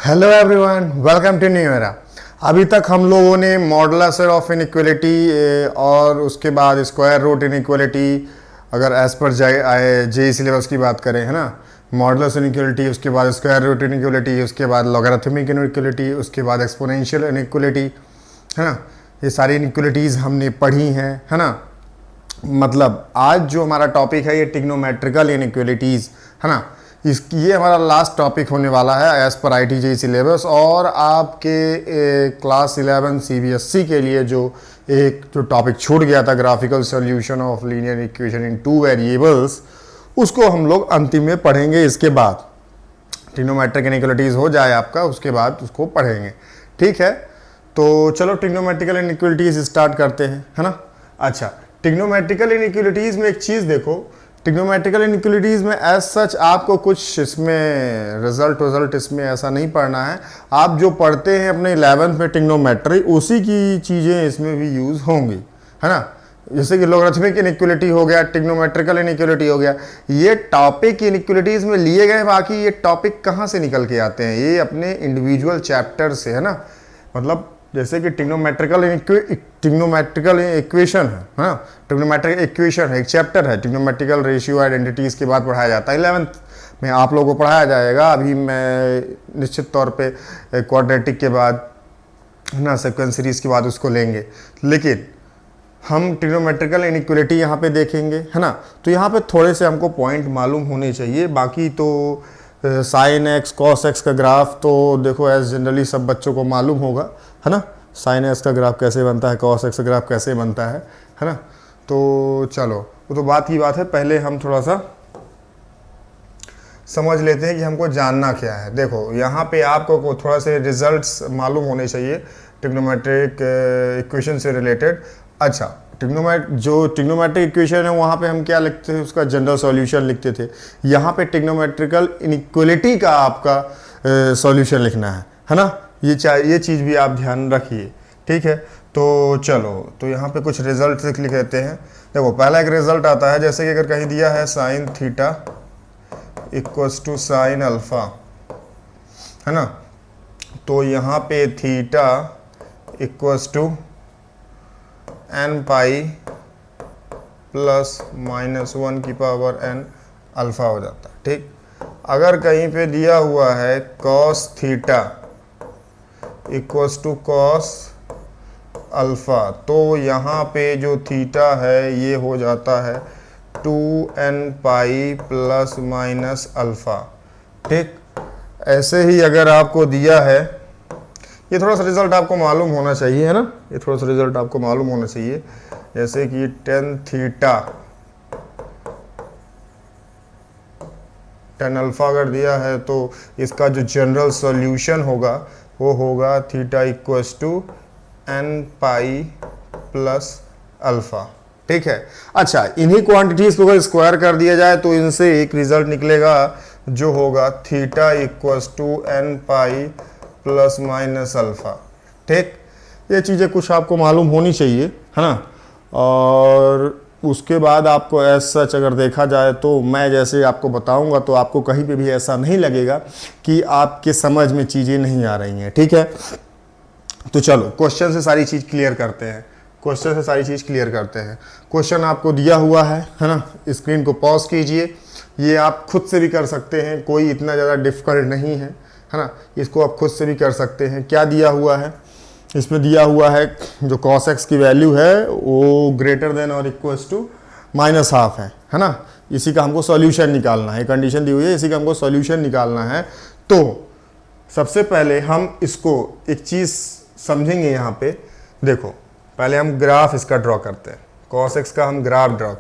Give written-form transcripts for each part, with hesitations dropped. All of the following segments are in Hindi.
Hello everyone, welcome to new era. अभी तक हम लोगों ने मॉडुलस ऑफ इनइक्वलिटी और उसके बाद स्क्वायर रूट इनइक्वलिटी, अगर एज पर जे सिलेबस की बात करें, है ना, मॉडुलस इनइक्वलिटी, उसके बाद स्क्वायर रूट इनइक्वलिटी, उसके बाद लॉगरिथमिक इनइक्वलिटी, उसके बाद एक्सपोनेंशियल इनइक्वलिटी, है ना, ये सारी इनइक्वलिटीज़ हमने पढ़ी हैं, है ना। मतलब आज जो हमारा टॉपिक है ये ट्रिग्नोमेट्रिकल इनइक्वलिटीज़, है ना। ये हमारा लास्ट टॉपिक होने वाला है एज पर IIT सिलेबस। और आपके क्लास 11 CBSE के लिए जो टॉपिक छूट गया था, graphical solution of linear equation in 2 variables, उसको हम लोग अंतिम में पढ़ेंगे। इसके बाद ट्रिग्नोमेट्रिक इनइक्वलिटीज़ हो जाए आपका, उसके बाद उसको पढ़ेंगे, ठीक है। तो चलो ट्रिग्नोमेट्रिकल इनइक्वलिटीज़ स्टार्ट करते हैं, है ना। अच्छा, ट्रिग्नोमेट्रिकल इनइक्वलिटीज़ में एक चीज़ देखो, ट्रिग्नोमेट्रिकल इनइक्वलिटीज़ में एज सच आपको कुछ इसमें रिजल्ट इसमें ऐसा नहीं पढ़ना है। आप जो पढ़ते हैं अपने 11th में ट्रिग्नोमेट्री, उसी की चीज़ें इसमें भी यूज़ होंगी, है ना। जैसे कि लॉगरिथमिक इनइक्वलिटी हो गया, ट्रिग्नोमेट्रिकल इनइक्वलिटी हो गया, ये टॉपिक इनइक्वलिटीज़ में लिए गए। बाकी ये टॉपिक कहाँ से निकल के आते हैं? ये अपने इंडिविजुअल चैप्टर से, है ना। मतलब जैसे कि ट्रिग्नोमेट्रिकल इक्वेशन है ना, ट्रिग्नोमेट्रिक इक्वेशन है, एक चैप्टर है। ट्रिग्नोमेट्रिकल रेशियो आइडेंटिटीज़ के बाद पढ़ाया जाता है 11th में, आप लोगों को पढ़ाया जाएगा। अभी मैं निश्चित तौर पे क्वाड्रेटिक के बाद, है ना, सीक्वेंस सीरीज के बाद उसको लेंगे। लेकिन हम ट्रिग्नोमेट्रिकल इनइक्वलिटी यहाँ पे देखेंगे, है ना। तो यहाँ पे थोड़े से हमको पॉइंट मालूम होने चाहिए। बाकी तो साइन एक्स कॉस एक्स का ग्राफ तो देखो एज जनरली सब बच्चों को मालूम होगा, है ना। साइन एक्स का ग्राफ कैसे बनता है, कॉस एक्स का ग्राफ कैसे बनता है ना। तो चलो, वो तो बात की बात है। पहले हम थोड़ा सा समझ लेते हैं कि हमको जानना क्या है। देखो यहाँ पे आपको थोड़ा से रिजल्ट्स मालूम होने चाहिए ट्रिग्नोमेट्रिक इक्वेशन से रिलेटेड। अच्छा, ट्रिग्नोमेट्रिक इक्वेशन है, वहाँ पे हम क्या लिखते थे? उसका जनरल सॉल्यूशन लिखते थे। यहाँ पे ट्रिग्नोमेट्रिकल इनइक्वलिटी का आपका सॉल्यूशन लिखना है ना। ये चीज़ भी आप ध्यान रखिए, ठीक है। तो चलो, तो यहाँ पे कुछ रिजल्ट लिख लेते हैं। देखो पहला एक रिजल्ट आता है, जैसे कि अगर कहीं दिया है sine theta equals to sine alpha, है ना, तो यहाँ पे theta equals to n pi plus -1 की पावर n अल्फा हो जाता है, ठीक। अगर कहीं पे दिया हुआ है cos theta equals to cos alpha, तो यहाँ पे जो थीटा है ये हो जाता है 2n पाई प्लस माइनस अल्फा, ठीक। ऐसे ही अगर आपको दिया है, ये थोड़ा सा रिजल्ट आपको मालूम होना चाहिए, है ना, ये थोड़ा सा रिजल्ट आपको मालूम होना चाहिए। जैसे कि tan अल्फा अगर दिया है, तो इसका जो जनरल सॉल्यूशन होगा वो होगा theta equals to n pi plus alpha, ठीक है। अच्छा, इन्हीं क्वांटिटीज को अगर स्क्वायर कर दिया जाए तो इनसे एक रिजल्ट निकलेगा जो होगा theta equals to n pi plus minus alpha, ठीक। ये चीज़ें कुछ आपको मालूम होनी चाहिए, है ना। और उसके बाद आपको एज सच अगर देखा जाए तो मैं जैसे आपको बताऊंगा तो आपको कहीं पे भी ऐसा नहीं लगेगा कि आपके समझ में चीज़ें नहीं आ रही हैं, ठीक है। तो चलो क्वेश्चन से सारी चीज़ क्लियर करते हैं। क्वेश्चन आपको दिया हुआ है ना। स्क्रीन को पॉज कीजिए। ये आप खुद से भी कर सकते हैं, कोई इतना ज़्यादा डिफिकल्ट नहीं है ना। इसको आप खुद से भी कर सकते हैं। क्या दिया हुआ है? इसमें दिया हुआ है जो cos x की वैल्यू है वो ग्रेटर देन और इक्वल्स टू -12 है ना। इसी का हमको सॉल्यूशन निकालना है। कंडीशन दी हुई है, इसी का हमको सॉल्यूशन निकालना है। तो सबसे पहले हम इसको एक चीज़ समझेंगे। यहाँ पे देखो, पहले हम ग्राफ इसका ड्रॉ करते हैं। cos x का हम ग्राफ ड्रॉ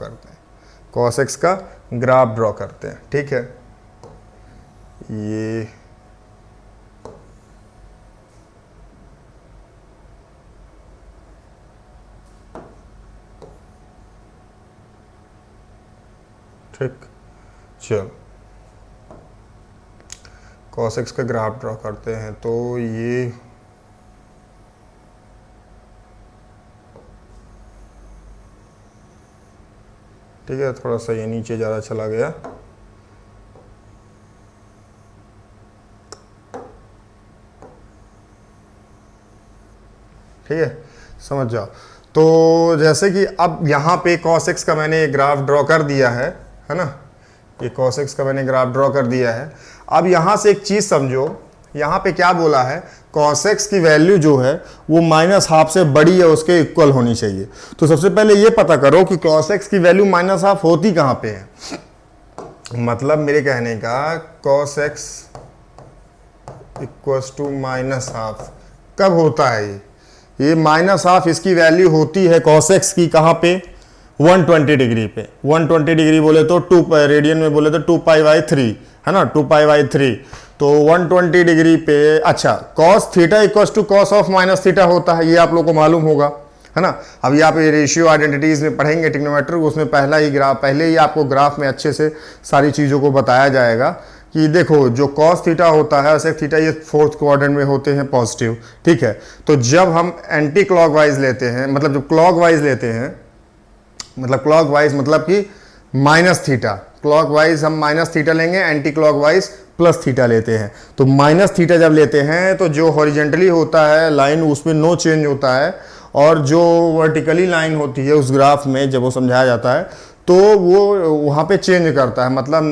करते हैं, ठीक है। ये ठीक, चलो cos x का ग्राफ ड्रॉ करते हैं। तो ये ठीक है, थोड़ा सा ये नीचे ज़्यादा चला गया। ठीक है, समझ जाओ। तो जैसे कि अब यहाँ पे cos x का मैंने ग्राफ ड्रॉ कर दिया है ना, ये cos x का मैंने ग्राफ ड्रॉ कर दिया है। अब यहाँ से एक चीज़ समझो, यहाँ पे क्या बोला है, cos x की वैल्यू जो है वो -½ से बड़ी है उसके इक्वल होनी चाहिए। तो सबसे पहले ये पता करो कि cos x की वैल्यू -½ होती कहाँ पे है। मतलब मेरे कहने का cos x = -½ कब होता है ये -½ इसकी वैल्यू होती है cos x की कहाँ पे, 120 डिग्री पे। 120 डिग्री बोले तो 2 रेडियन में बोले तो 2π/3 है ना, 2π/3। तो 120 डिग्री पे, अच्छा cos थीटा = cos ऑफ -θ होता है, ये आप लोग को मालूम होगा है ना। अभी आप ये रेशियो आइडेंटिटीज में पढ़ेंगे ट्रिग्नोमेट्री, उसमें पहले ही आपको ग्राफ में अच्छे से सारी चीज़ों को बताया जाएगा कि देखो जो cos थीटा होता है, sec थीटा, ये 4th क्वाड्रेंट में होते हैं पॉजिटिव, ठीक है। तो जब हम एंटी क्लॉकवाइज लेते हैं, मतलब जब क्लॉकवाइज लेते हैं, मतलब क्लॉकवाइज मतलब कि -θ, क्लॉकवाइज हम -θ लेंगे, एंटी क्लॉकवाइज +θ लेते हैं। तो -θ जब लेते हैं तो जो हॉरिजेंटली होता है लाइन उसमें नो चेंज होता है, और जो वर्टिकली लाइन होती है उस ग्राफ में जब वो समझाया जाता है तो वो वहाँ पे चेंज करता है, मतलब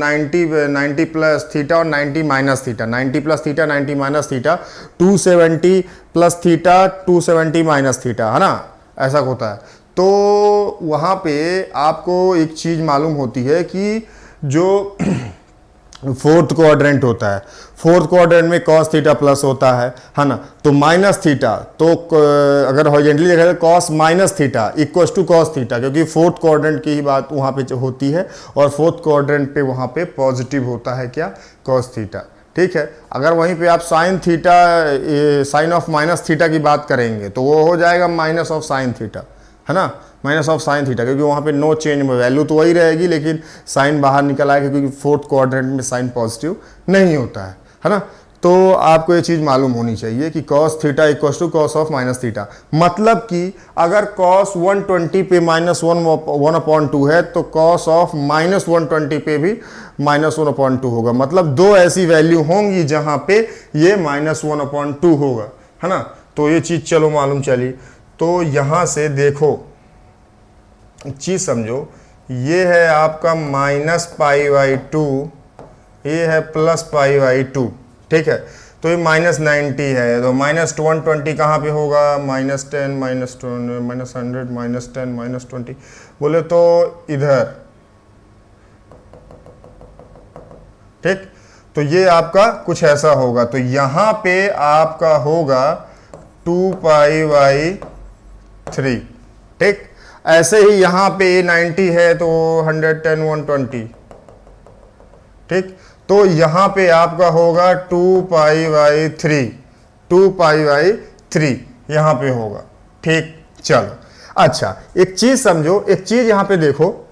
90 प्लस थीटा और 90 minus theta, 90 plus theta 90 minus theta, 270 plus theta 270 minus theta, है ना, ऐसा होता है। तो वहाँ पे आपको एक चीज़ मालूम होती है कि जो 4th क्वाड्रेंट होता है, 4th क्वाड्रेंट में cos थीटा प्लस होता है ना, तो -θ, तो अगर हॉरिजेंटली देखा जाए cos -θ = cos थीटा, क्योंकि 4th क्वाड्रेंट की ही बात वहाँ पे होती है, और 4th क्वाड्रेंट पे वहाँ पे पॉजिटिव होता है क्या, cos थीटा, ठीक है। अगर वहीं पे आप sin थीटा, sin ऑफ -θ की बात करेंगे तो वो हो जाएगा -sin थीटा, है ना, -sin थीटा, क्योंकि वहाँ पे नो चेंज में वैल्यू तो वही रहेगी, लेकिन साइन बाहर निकल आएगा क्योंकि 4th क्वाड्रेंट में साइन पॉजिटिव नहीं होता है ना। तो आपको ये चीज़ मालूम होनी चाहिए कि cos थीटा = cos ऑफ -θ, मतलब कि अगर cos 120 पे -1/2 है तो cos ऑफ -120 पे भी -1/2 होगा, मतलब दो ऐसी वैल्यू होंगी जहाँ पे ये -1/2 होगा, है ना। तो ये चीज़ चलो मालूम चली। तो यहाँ से देखो चीज़ समझो, ये है आपका -π/2, ये है +π/2, ठीक है। तो ये -90 है, तो -120 कहाँ पे होगा, -10 -100 -10 -20 बोले तो इधर, ठीक। तो ये आपका कुछ ऐसा होगा, तो यहाँ पे आपका होगा 2π/3, ठीक। ऐसे ही यहाँ पे 90 है तो 110 120, ठीक। तो यहाँ पे आपका होगा 2π/3, 2π/3 यहाँ पे होगा, ठीक। चलो अच्छा एक चीज समझो, एक चीज यहाँ पे देखो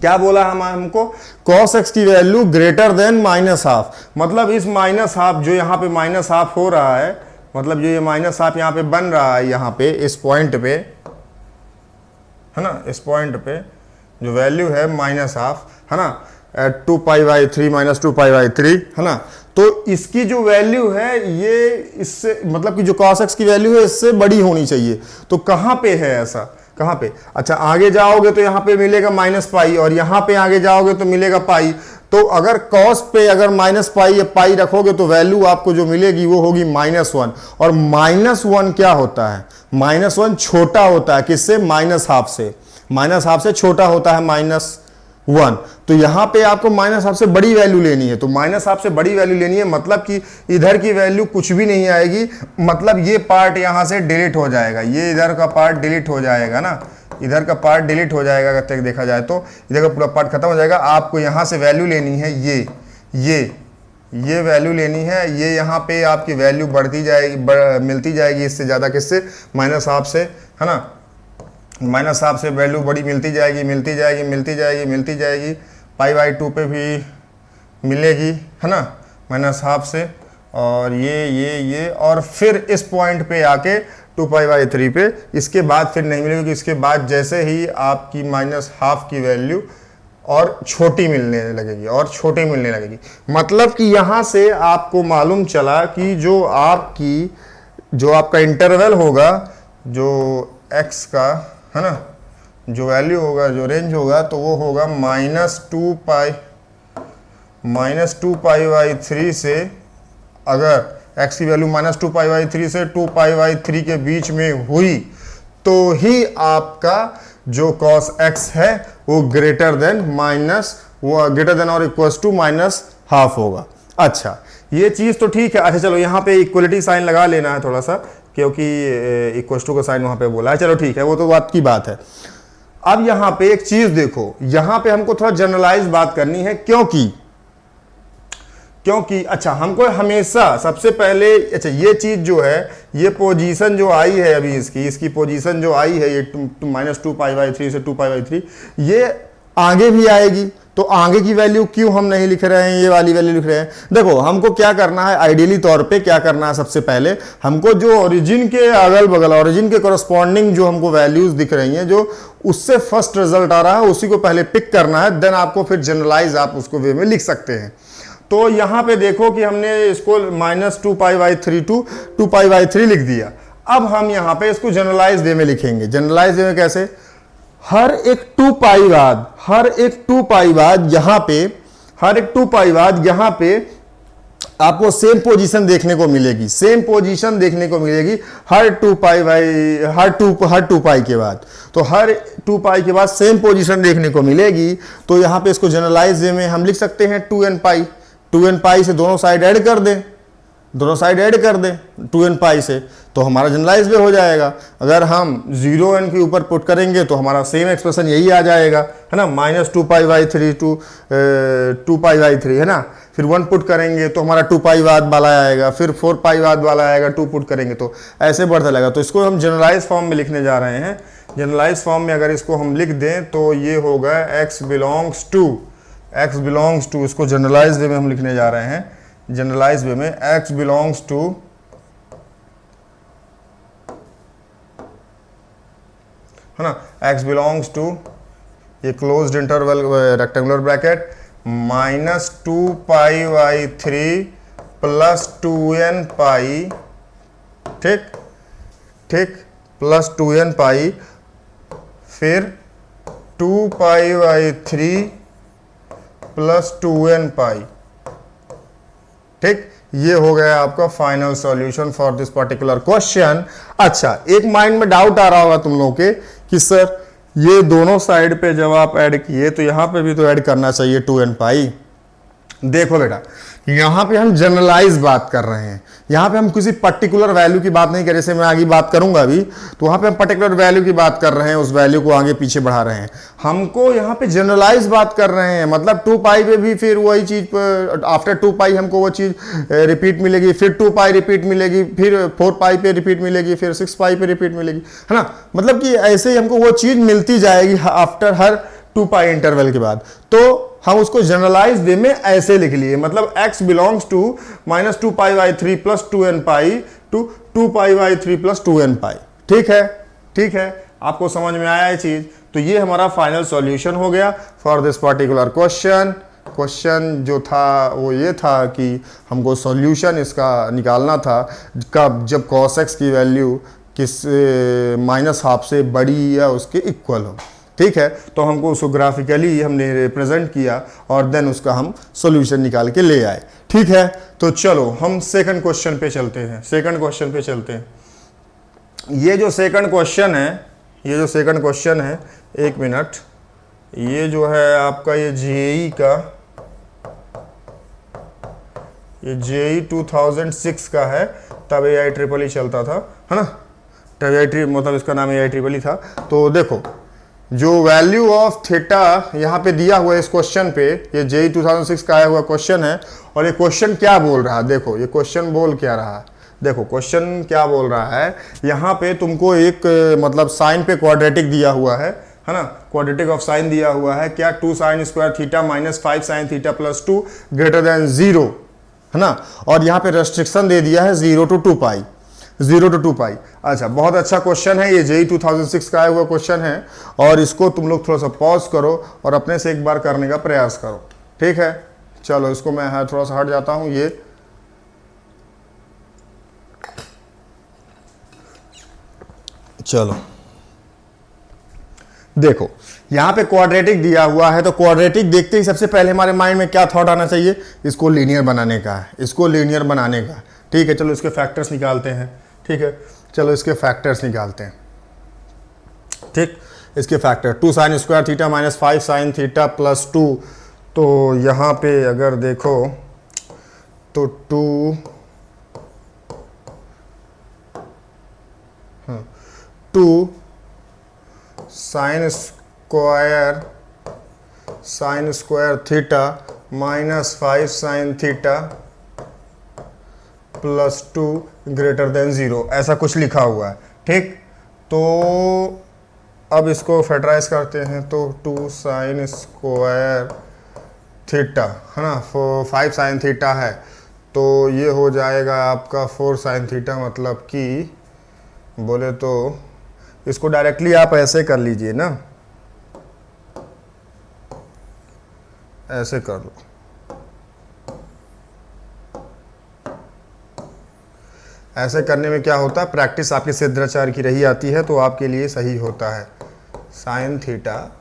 क्या बोला हमको, cos x की वैल्यू ग्रेटर देन -½ मतलब इस -½ जो यहाँ पे -½ हो रहा है, मतलब जो ये -½ यहाँ पे बन रहा है, यहाँ पे इस पॉइंट पे, है ना, इस पॉइंट पे जो वैल्यू है -½ है ना, 2π/3 -2π/3 है ना, तो इसकी जो वैल्यू है ये इससे, मतलब कि जो cos x की वैल्यू है इससे बड़ी होनी चाहिए। तो कहाँ पे है ऐसा, कहाँ पे, अच्छा आगे जाओगे तो यहाँ पे मिलेगा -π, और यहाँ पे आगे जाओगे तो मिलेगा π। तो अगर cos पे अगर -π या π रखोगे तो वैल्यू आपको जो मिलेगी वो होगी -1, और -1 क्या होता है, -1 छोटा होता है किससे, -½ से, -½ से छोटा होता है -1। तो यहाँ पे आपको -½ से बड़ी वैल्यू लेनी है, तो -½ से बड़ी वैल्यू लेनी है, मतलब कि इधर की वैल्यू कुछ भी नहीं आएगी, मतलब ये पार्ट यहाँ से डिलीट हो जाएगा, ये इधर का पार्ट डिलीट हो जाएगा ना, इधर का पार्ट डिलीट हो जाएगा, अगर तक देखा जाए तो इधर का पूरा पार्ट खत्म हो जाएगा। आपको यहाँ से वैल्यू लेनी है, ये वैल्यू लेनी है, ये यहाँ पे आपकी वैल्यू बढ़ती जाएगी, मिलती जाएगी इससे ज़्यादा, किससे, -½ से, है ना, -½ से वैल्यू बड़ी मिलती जाएगी, मिलती जाएगी, मिलती जाएगी, मिलती जाएगी, π/2 पे भी मिलेगी, है ना, -½ से, और ये और फिर इस पॉइंट पे आके 2π/3 पे, इसके बाद फिर नहीं मिलेगी, क्योंकि इसके बाद जैसे ही आपकी -½ की वैल्यू और छोटी मिलने लगेगी, और छोटी मिलने लगेगी। मतलब कि यहाँ से आपको मालूम चला कि जो आपकी जो आपका इंटरवल होगा, जो x का है ना, जो वैल्यू होगा, जो रेंज होगा, तो वो होगा -2π/3 से, अगर x की वैल्यू -2π/3 से 2π/3 के बीच में हुई तो ही आपका जो cos x है वो ग्रेटर देन और इक्वल टू -½ होगा। अच्छा, ये चीज तो ठीक है। अच्छा चलो, यहाँ पे इक्वलिटी साइन लगा लेना है थोड़ा सा, क्योंकि इक्वल टू का साइन वहां पे बोला है। चलो ठीक है, वो तो बात की बात है। अब यहाँ पे एक चीज देखो, यहाँ पे हमको थोड़ा जनरलाइज बात करनी है, क्योंकि अच्छा, हमको हमेशा सबसे पहले, अच्छा ये चीज जो है, ये पोजीशन जो आई है अभी इसकी पोजीशन जो आई है, ये -2π/3 से 2π/3, ये आगे भी आएगी। तो आगे की वैल्यू क्यों हम नहीं लिख रहे हैं, ये वाली वैल्यू लिख रहे हैं? देखो, हमको क्या करना है, आइडियली तौर पे क्या करना है, सबसे पहले हमको जो ओरिजिन के अगल बगल, ओरिजिन के कोरस्पॉन्डिंग जो हमको वैल्यूज दिख रही हैं, जो उससे फर्स्ट रिजल्ट आ रहा है, उसी को पहले पिक करना है, देन आपको फिर जनरलाइज आप उसको वे में लिख सकते हैं। तो यहां पे देखो कि हमने इसको -2π/3 टू 2π/3 लिख दिया। अब हम यहां पे इसको जनरलाइज वे में लिखेंगे। जनरलाइज वे में कैसे? हर एक 2π बाद यहां पे आपको सेम पोजीशन देखने को मिलेगी, हर 2π के बाद। तो हर 2π के बाद सेम पोजीशन देखने को मिलेगी। तो यहां पे इसको जनरलाइज वे में हम लिख सकते हैं 2nπ से दोनों साइड ऐड कर दें, 2nπ से, तो हमारा जनरलाइज वे हो जाएगा। अगर हम 0n के ऊपर पुट करेंगे तो हमारा सेम एक्सप्रेशन यही आ जाएगा, है ना, -2π/3 टू 2π/3, है ना। फिर 1 पुट करेंगे तो हमारा 2π बाद वाला आएगा, फिर 4π बाद वाला आएगा, 2 पुट करेंगे तो ऐसे बढ़ता रहेगा। तो इसको हम जनरलाइज फॉर्म में लिखने जा रहे हैं। जनरलाइज फॉर्म में अगर इसको हम लिख दें तो ये होगा x बिलोंग्स टू, इसको जनरलाइज वे में हम लिखने जा रहे हैं। जनरलाइज वे में x बिलोंग्स टू, है ना, x बिलोंग्स टू, ये closed interval rectangular bracket, -2π/3 plus 2nπ, ठीक, प्लस 2nπ, फिर 2π/3 प्लस 2nπ, ठीक। ये हो गया आपका final solution for this particular question. अच्छा, एक माइंड में डाउट आ रहा होगा तुम लोगों के कि सर ये दोनों साइड पे जब आप ऐड किए तो यहां पे भी तो ऐड करना चाहिए 2nπ। देखो बेटा, यहां पे हम जनरलाइज बात कर रहे हैं, यहां पे हम किसी पर्टिकुलर वैल्यू की बात नहीं कर रहे। जैसे मैं आगे बात करूंगा अभी, तो वहां पे हम पर्टिकुलर वैल्यू की बात कर रहे हैं, उस वैल्यू को आगे पीछे बढ़ा रहे हैं। हमको यहां पे जनरलाइज बात कर रहे हैं, मतलब 2π पे भी फिर वही चीज, आफ्टर 2π हमको वो चीज रिपीट मिलेगी, फिर 2π रिपीट मिलेगी, फिर 4π पे रिपीट मिलेगी, फिर 6π पे रिपीट मिलेगी, है ना। मतलब कि ऐसे ही हमको वो चीज मिलती जाएगी आफ्टर हर 2π इंटरवल के बाद। तो हम उसको जनरलाइज वे में ऐसे लिख लिए, मतलब x belongs to -2π/3 plus 2nπ to 2π/3 plus 2nπ। ठीक है, आपको समझ में आया ये चीज? तो ये हमारा फाइनल सॉल्यूशन हो गया फॉर दिस पर्टिकुलर क्वेश्चन जो था वो ये था कि हमको सॉल्यूशन इसका निकालना था कब, जब cos x की वैल्यू किस -½ से बड़ी या उसके इक्वल हो। ठीक है, तो हमको उसको ग्राफिकली हमने रिप्रेजेंट किया और देन उसका हम सॉल्यूशन निकाल के ले आए। ठीक है, तो चलो हम सेकंड क्वेश्चन पे चलते हैं। ये जो सेकंड क्वेश्चन है, एक मिनट, ये जो है आपका ये जेई 2006 का है, तब AIEEE चलता था, है ना, तब AIEEE मतलब इसका नाम AIEEE था। तो देखो, जो वैल्यू ऑफ थीटा यहाँ पे दिया हुआ है इस क्वेश्चन पे, ये जेई 2006 का आया हुआ क्वेश्चन है। और ये क्वेश्चन क्या बोल रहा है, देखो ये क्वेश्चन बोल क्या रहा है, देखो क्वेश्चन क्या बोल रहा है। यहाँ पे तुमको एक मतलब साइन पे क्वाड्रेटिक दिया हुआ है ना, क्वाड्रेटिक ऑफ साइन दिया हुआ है क्या, 2 sin square theta -5 sin theta plus 2 greater than 0, है ना। और यहाँ पे रेस्ट्रिक्शन दे दिया है 0 to 2π। अच्छा, बहुत अच्छा क्वेश्चन है ये, जेई 2006 का आया हुआ क्वेश्चन है। और इसको तुम लोग थोड़ा सा पॉज करो और अपने से एक बार करने का प्रयास करो। ठीक है, चलो इसको मैं थोड़ा सा हट जाता हूं। ये चलो देखो यहां पे क्वाड्रेटिक दिया हुआ है, तो क्वाड्रेटिक देखते ही सबसे पहले हमारे माइंड में क्या थॉट आना चाहिए, इसको लीनियर बनाने का है, इसको लीनियर बनाने का। ठीक है, चलो इसके फैक्टर्स निकालते हैं। ठीक है, चलो इसके फैक्टर्स निकालते हैं। ठीक, इसके factor 2 sin square theta minus 5 sin theta plus 2, तो यहाँ पे अगर देखो तो 2 sin square theta minus 5 sin theta plus 2 greater than 0, ऐसा कुछ लिखा हुआ है। ठीक, तो अब इसको फैक्टराइज करते हैं, तो 2 sin स्क्वायर थीटा है ना, 5 sin थीटा है, तो ये हो जाएगा आपका 4 sin थीटा, मतलब कि बोले तो इसको डायरेक्टली आप ऐसे कर लीजिए ना, ऐसे कर लो, ऐसे करने में क्या होता है, प्रैक्टिस आपके सिद्धाचार्य की रही आती है तो आपके लिए सही होता है। साइन थीटा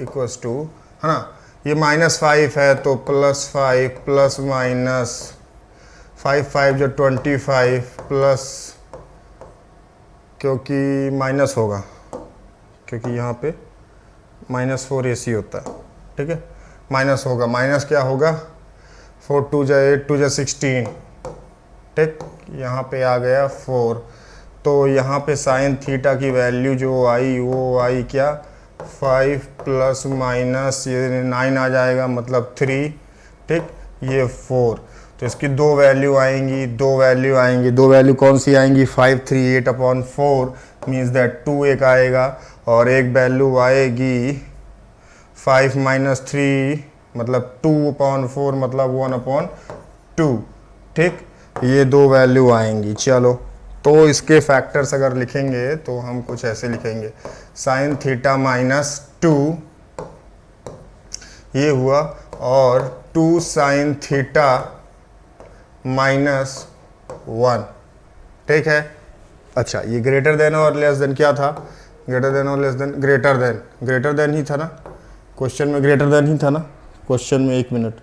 इक्वल्स टू है ना, ये -5 है तो +5 प्लस माइनस 5 5 जो 25 प्लस, क्योंकि माइनस होगा, क्योंकि यहाँ पे -4 AC होता है। ठीक है, माइनस होगा, माइनस क्या होगा, 4 2 जा 8 2 जा 16। ठीक, यहाँ पे आ गया 4, तो यहाँ पे साइन थीटा की वैल्यू जो आई वो आई क्या, 5 प्लस माइनस ये 9 आ जाएगा, मतलब 3। ठीक, ये 4, तो इसकी दो वैल्यू आएंगी, दो वैल्यू कौन सी आएंगी, 5 3 8/4 मीन्स दैट 2 एक आएगा, और एक वैल्यू आएगी 5 - 3 मतलब 2/4 मतलब 1/2। ठीक, ये दो वैल्यू आएंगी। चलो, तो इसके फैक्टर्स अगर लिखेंगे तो हम कुछ ऐसे लिखेंगे, साइन थीटा -2 ये हुआ, और 2 sin थीटा -1। ठीक है, अच्छा ये ग्रेटर देन और लेस देन क्या था, ग्रेटर देन और लेस देन, ग्रेटर देन ही था ना, क्वेश्चन में ग्रेटर देन ही था ना, क्वेश्चन में एक मिनट,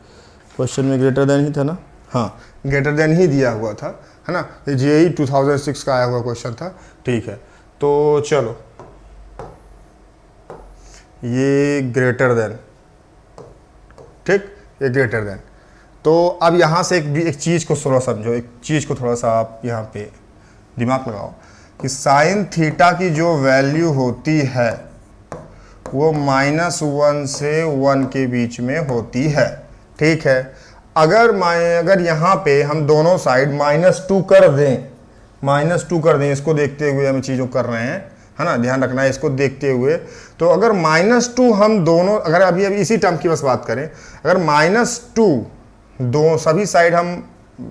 क्वेश्चन में ग्रेटर देन ही था ना, हाँ ग्रेटर देन ही दिया हुआ था, है ना, ये जेईई 2006 का आया हुआ क्वेश्चन था। ठीक है, तो चलो ये ग्रेटर देन, ठीक, ये ग्रेटर देन, तो अब यहाँ से एक चीज़ को थोड़ा समझो, एक चीज़ को थोड़ा सा आप यहाँ पे दिमाग लगाओ कि साइन थीटा की जो वैल्यू होती है वो -1 से 1 के बीच में होती है। ठीक है, अगर यहाँ पे हम दोनों साइड -2 कर दें, इसको देखते हुए हम चीज़ों कर रहे हैं, है ना, ध्यान रखना है इसको देखते हुए, तो अगर -2 हम दोनों, अगर अभी इसी टर्म की बस बात करें, अगर -2 दो सभी साइड हम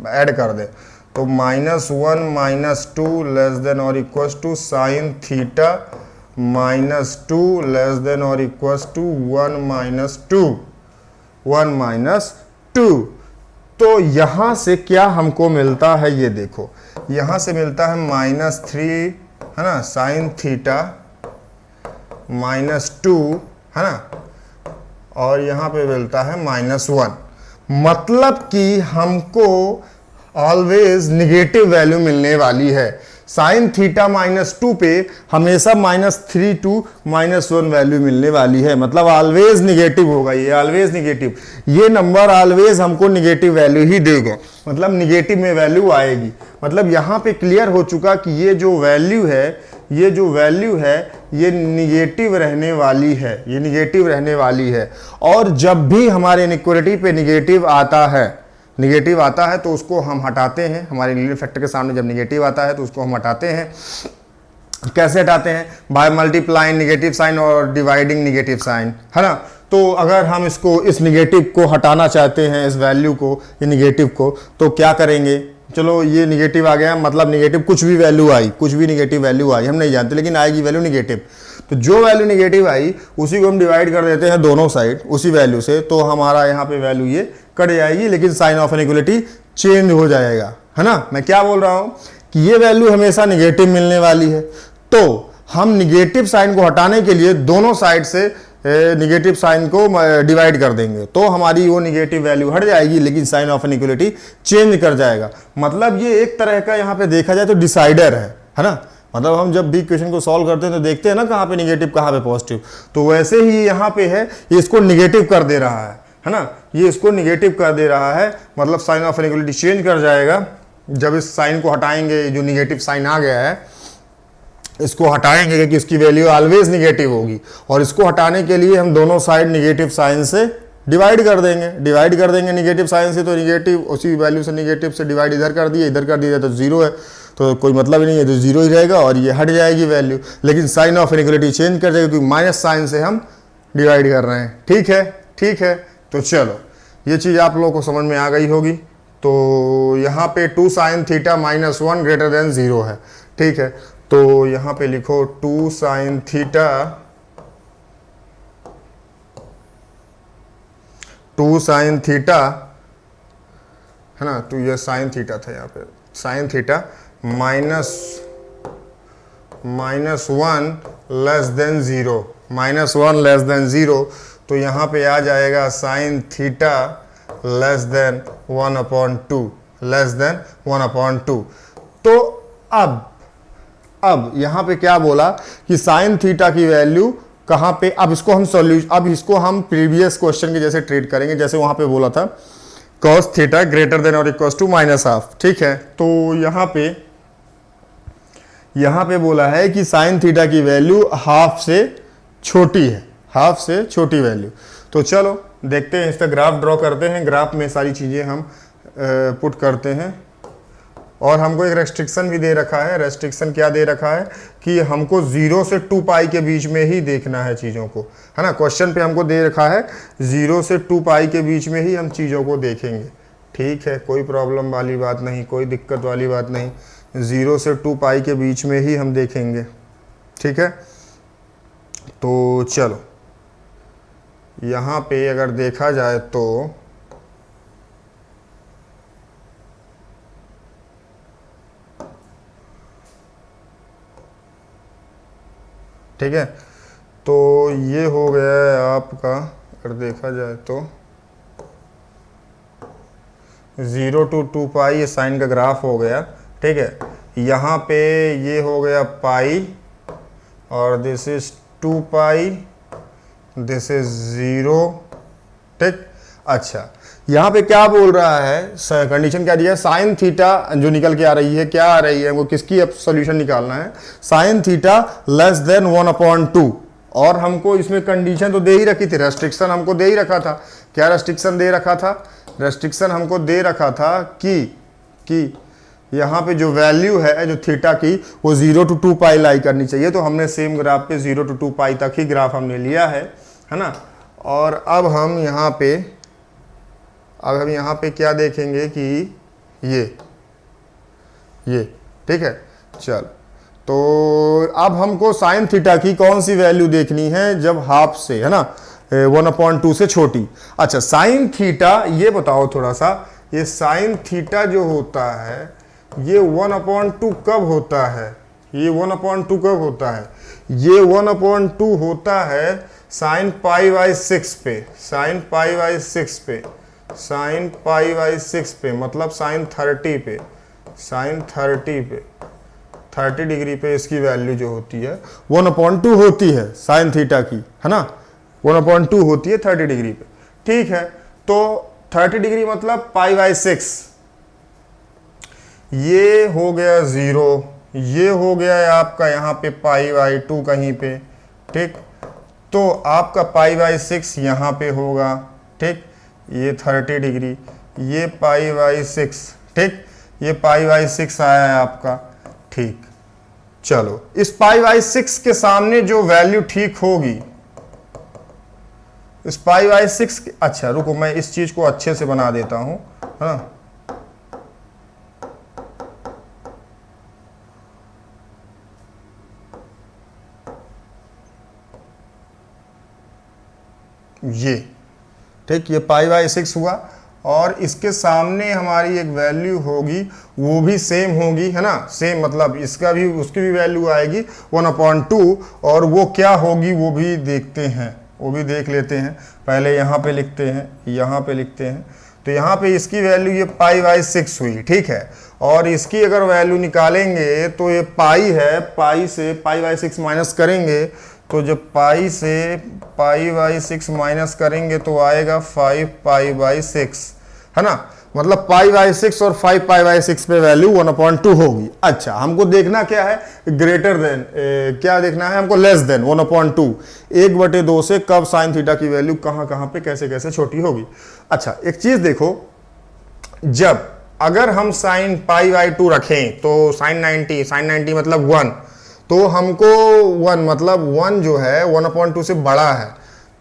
ऐड कर दें, तो -1 - 2 लेस देन और equals to sine theta -2 less than और इक्वल्स टू 1 - 2। तो यहाँ से क्या हमको मिलता है, ये देखो, यहाँ से मिलता है -3 है ना, साइन थीटा -2 है ना, और यहाँ पे मिलता है -1, मतलब कि हमको ऑलवेज निगेटिव वैल्यू मिलने वाली है। साइन थीटा -2 पे हमेशा -3 to -1 वैल्यू मिलने वाली है, मतलब ऑलवेज निगेटिव होगा, ये ऑलवेज निगेटिव, ये नंबर ऑलवेज हमको निगेटिव वैल्यू ही देगा, मतलब निगेटिव में वैल्यू आएगी। मतलब यहाँ पे क्लियर हो चुका कि ये जो वैल्यू है ये निगेटिव रहने वाली है, ये निगेटिव रहने वाली है। और जब भी हमारे इनइक्वालिटी पे निगेटिव आता है तो उसको हम हटाते हैं, हमारे लीनियर फैक्टर के सामने जब निगेटिव आता है तो उसको हम हटाते हैं। कैसे हटाते हैं, बाय मल्टीप्लाइंग नेगेटिव साइन और डिवाइडिंग नेगेटिव साइन, है ना। तो अगर हम इस निगेटिव को हटाना चाहते हैं, इस वैल्यू को, ये निगेटिव को, तो क्या करेंगे, चलो ये निगेटिव आ गया, मतलब निगेटिव कुछ भी निगेटिव वैल्यू आई, हम नहीं जानते, लेकिन आएगी वैल्यू निगेटिव। तो जो वैल्यू निगेटिव आई उसी को हम डिवाइड कर देते हैं दोनों साइड उसी वैल्यू से, तो हमारा यहाँ पे वैल्यू ये कट जाएगी, लेकिन साइन ऑफ इनइक्वालिटी चेंज हो जाएगा, है ना। मैं क्या बोल रहा हूँ कि ये वैल्यू हमेशा निगेटिव मिलने वाली है, तो हम निगेटिव साइन को हटाने के लिए दोनों साइड से निगेटिव साइन को डिवाइड कर देंगे, तो हमारी वो निगेटिव वैल्यू हट जाएगी, लेकिन साइन ऑफ इनइक्वलिटी चेंज कर जाएगा। मतलब ये एक तरह का यहाँ पे देखा जाए तो डिसाइडर है ना। मतलब हम जब भी क्वेश्चन को सॉल्व करते हैं तो देखते हैं ना कहाँ पे निगेटिव कहाँ पे पॉजिटिव, तो वैसे ही यहाँ पे है, ये इसको निगेटिव कर दे रहा है ना, ये इसको निगेटिव कर दे रहा है, मतलब साइन ऑफ इनइक्वलिटी चेंज कर जाएगा। जब इस साइन को हटाएंगे, जो निगेटिव साइन आ गया है इसको हटाएंगे क्योंकि इसकी वैल्यू ऑलवेज निगेटिव होगी, और इसको हटाने के लिए हम दोनों साइड निगेटिव साइन से डिवाइड कर देंगे निगेटिव साइन से, तो निगेटिव उसी वैल्यू से निगेटिव से डिवाइड इधर कर दिया तो जीरो है, तो कोई मतलब ही नहीं है, तो जीरो ही रहेगा और ये हट जाएगी वैल्यू। लेकिन साइन ऑफ इनइक्वलिटी चेंज कर जाएगी क्योंकि माइनस साइन से हम डिवाइड कर रहे हैं। ठीक है। तो चलो ये चीज़ आप लोगों को समझ में आ गई होगी। तो यहाँ पे 2 sine theta minus 1 greater than 0 है। ठीक है, तो यहाँ पे लिखो 2 साइन थीटा, 2 साइन थीटा है ना, तो ये साइन थीटा था, यहाँ पे sine theta minus 1 less than 0, -1 less than 0, तो यहाँ पे आ जाएगा साइन थीटा लेस देन 1/2। तो अब यहाँ पे क्या बोला कि साइन थीटा की वैल्यू कहाँ पे, अब इसको हम प्रीवियस क्वेश्चन के जैसे ट्रीट करेंगे, जैसे वहां पे बोला था cos थीटा ग्रेटर देन और इक्वल टू -1/2। ठीक है, तो यहाँ पे बोला है कि साइन थीटा की वैल्यू हाफ से छोटी वैल्यू। तो चलो देखते हैं, इसका ग्राफ ड्रॉ करते हैं, ग्राफ में सारी चीजें हम पुट करते हैं। और हमको एक रेस्ट्रिक्शन भी दे रखा है। रेस्ट्रिक्शन क्या दे रखा है कि हमको 0 से 2 पाई के बीच में ही देखना है चीज़ों को, है ना। क्वेश्चन पे हमको दे रखा है 0 से 2 पाई के बीच में ही हम चीज़ों को देखेंगे। ठीक है, कोई प्रॉब्लम वाली बात नहीं, कोई दिक्कत वाली बात नहीं, 0 से 2 पाई के बीच में ही हम देखेंगे। ठीक है, तो चलो यहाँ पे अगर देखा जाए तो ठीक है, तो ये हो गया है आपका, अगर देखा जाए तो 0 to 2 पाई ये साइन का ग्राफ हो गया। ठीक है, यहाँ पे ये हो गया पाई और this is 2 pi, this is 0। ठीक, अच्छा यहाँ पे क्या बोल रहा है, कंडीशन क्या दिया है, साइन थीटा जो निकल के आ रही है, क्या आ रही है, वो किसकी अब सॉल्यूशन निकालना है, साइन थीटा लेस देन 1/2। और हमको इसमें कंडीशन तो दे ही रखी थी, रेस्ट्रिक्शन हमको दे ही रखा था। क्या रेस्ट्रिक्शन दे रखा था, रेस्ट्रिक्शन हमको दे रखा था कि यहाँ पे जो वैल्यू है जो थीटा की वो 0 to 2 पाई लाई करनी चाहिए। तो हमने सेम ग्राफ पे 0 to 2 पाई तक ही ग्राफ हमने लिया है ना। और अब हम यहाँ पे क्या देखेंगे कि ये ठीक है। चल, तो अब हमको साइन थीटा की कौन सी वैल्यू देखनी है, जब हाफ से, है ना, 1/2 से छोटी। अच्छा, साइन थीटा ये बताओ थोड़ा सा, ये साइन थीटा जो होता है ये 1/2 कब होता है, ये 1/2 कब होता है, ये 1/2 होता है साइन π/6 पे, साइन π/6 पे, साइन π/6 पे, मतलब साइन 30 पे, साइन 30 पे, 30 डिग्री पे इसकी वैल्यू जो होती है 1/2 होती है साइन थीटा की, है ना, 1/2 होती है 30 डिग्री पे। ठीक है, तो 30 डिग्री मतलब π/6, ये हो गया 0, ये हो गया है आपका यहाँ पे π/2 कहीं पे। ठीक, तो आपका π/6 यहाँ पे होगा। ठीक, ये 30 डिग्री, ये π/6, ठीक, ये π/6 आया है आपका। ठीक, चलो इस π/6 के सामने जो वैल्यू ठीक होगी, इस π/6, अच्छा रुको मैं इस चीज को अच्छे से बना देता हूं, है ना। ये ठीक, ये π/6 हुआ, और इसके सामने हमारी एक वैल्यू होगी, वो भी सेम होगी, है ना, सेम मतलब इसका भी उसकी भी वैल्यू आएगी 1/2, और वो क्या होगी वो भी देखते हैं, वो भी देख लेते हैं। पहले यहाँ पे लिखते हैं, यहाँ पे लिखते हैं, तो यहाँ पे इसकी वैल्यू ये π/6 हुई, ठीक है। और इसकी अगर वैल्यू निकालेंगे तो ये पाई है, पाई से π/6 माइनस करेंगे, तो जब पाई से π/6 माइनस करेंगे तो आएगा 5π/6, है ना, मतलब π/6 और 5π/6 पे वैल्यू 1/2 होगी। अच्छा, हमको देखना क्या है, ग्रेटर देन, क्या देखना है हमको, लेस देन 1/2, 1/2 से कब साइन थीटा की वैल्यू कहाँ कहाँ पे कैसे कैसे छोटी होगी। अच्छा, एक चीज देखो, जब अगर हम साइन π/2 रखें तो साइन 90 मतलब 1, तो हमको 1 मतलब 1 जो है 1/2 से बड़ा है,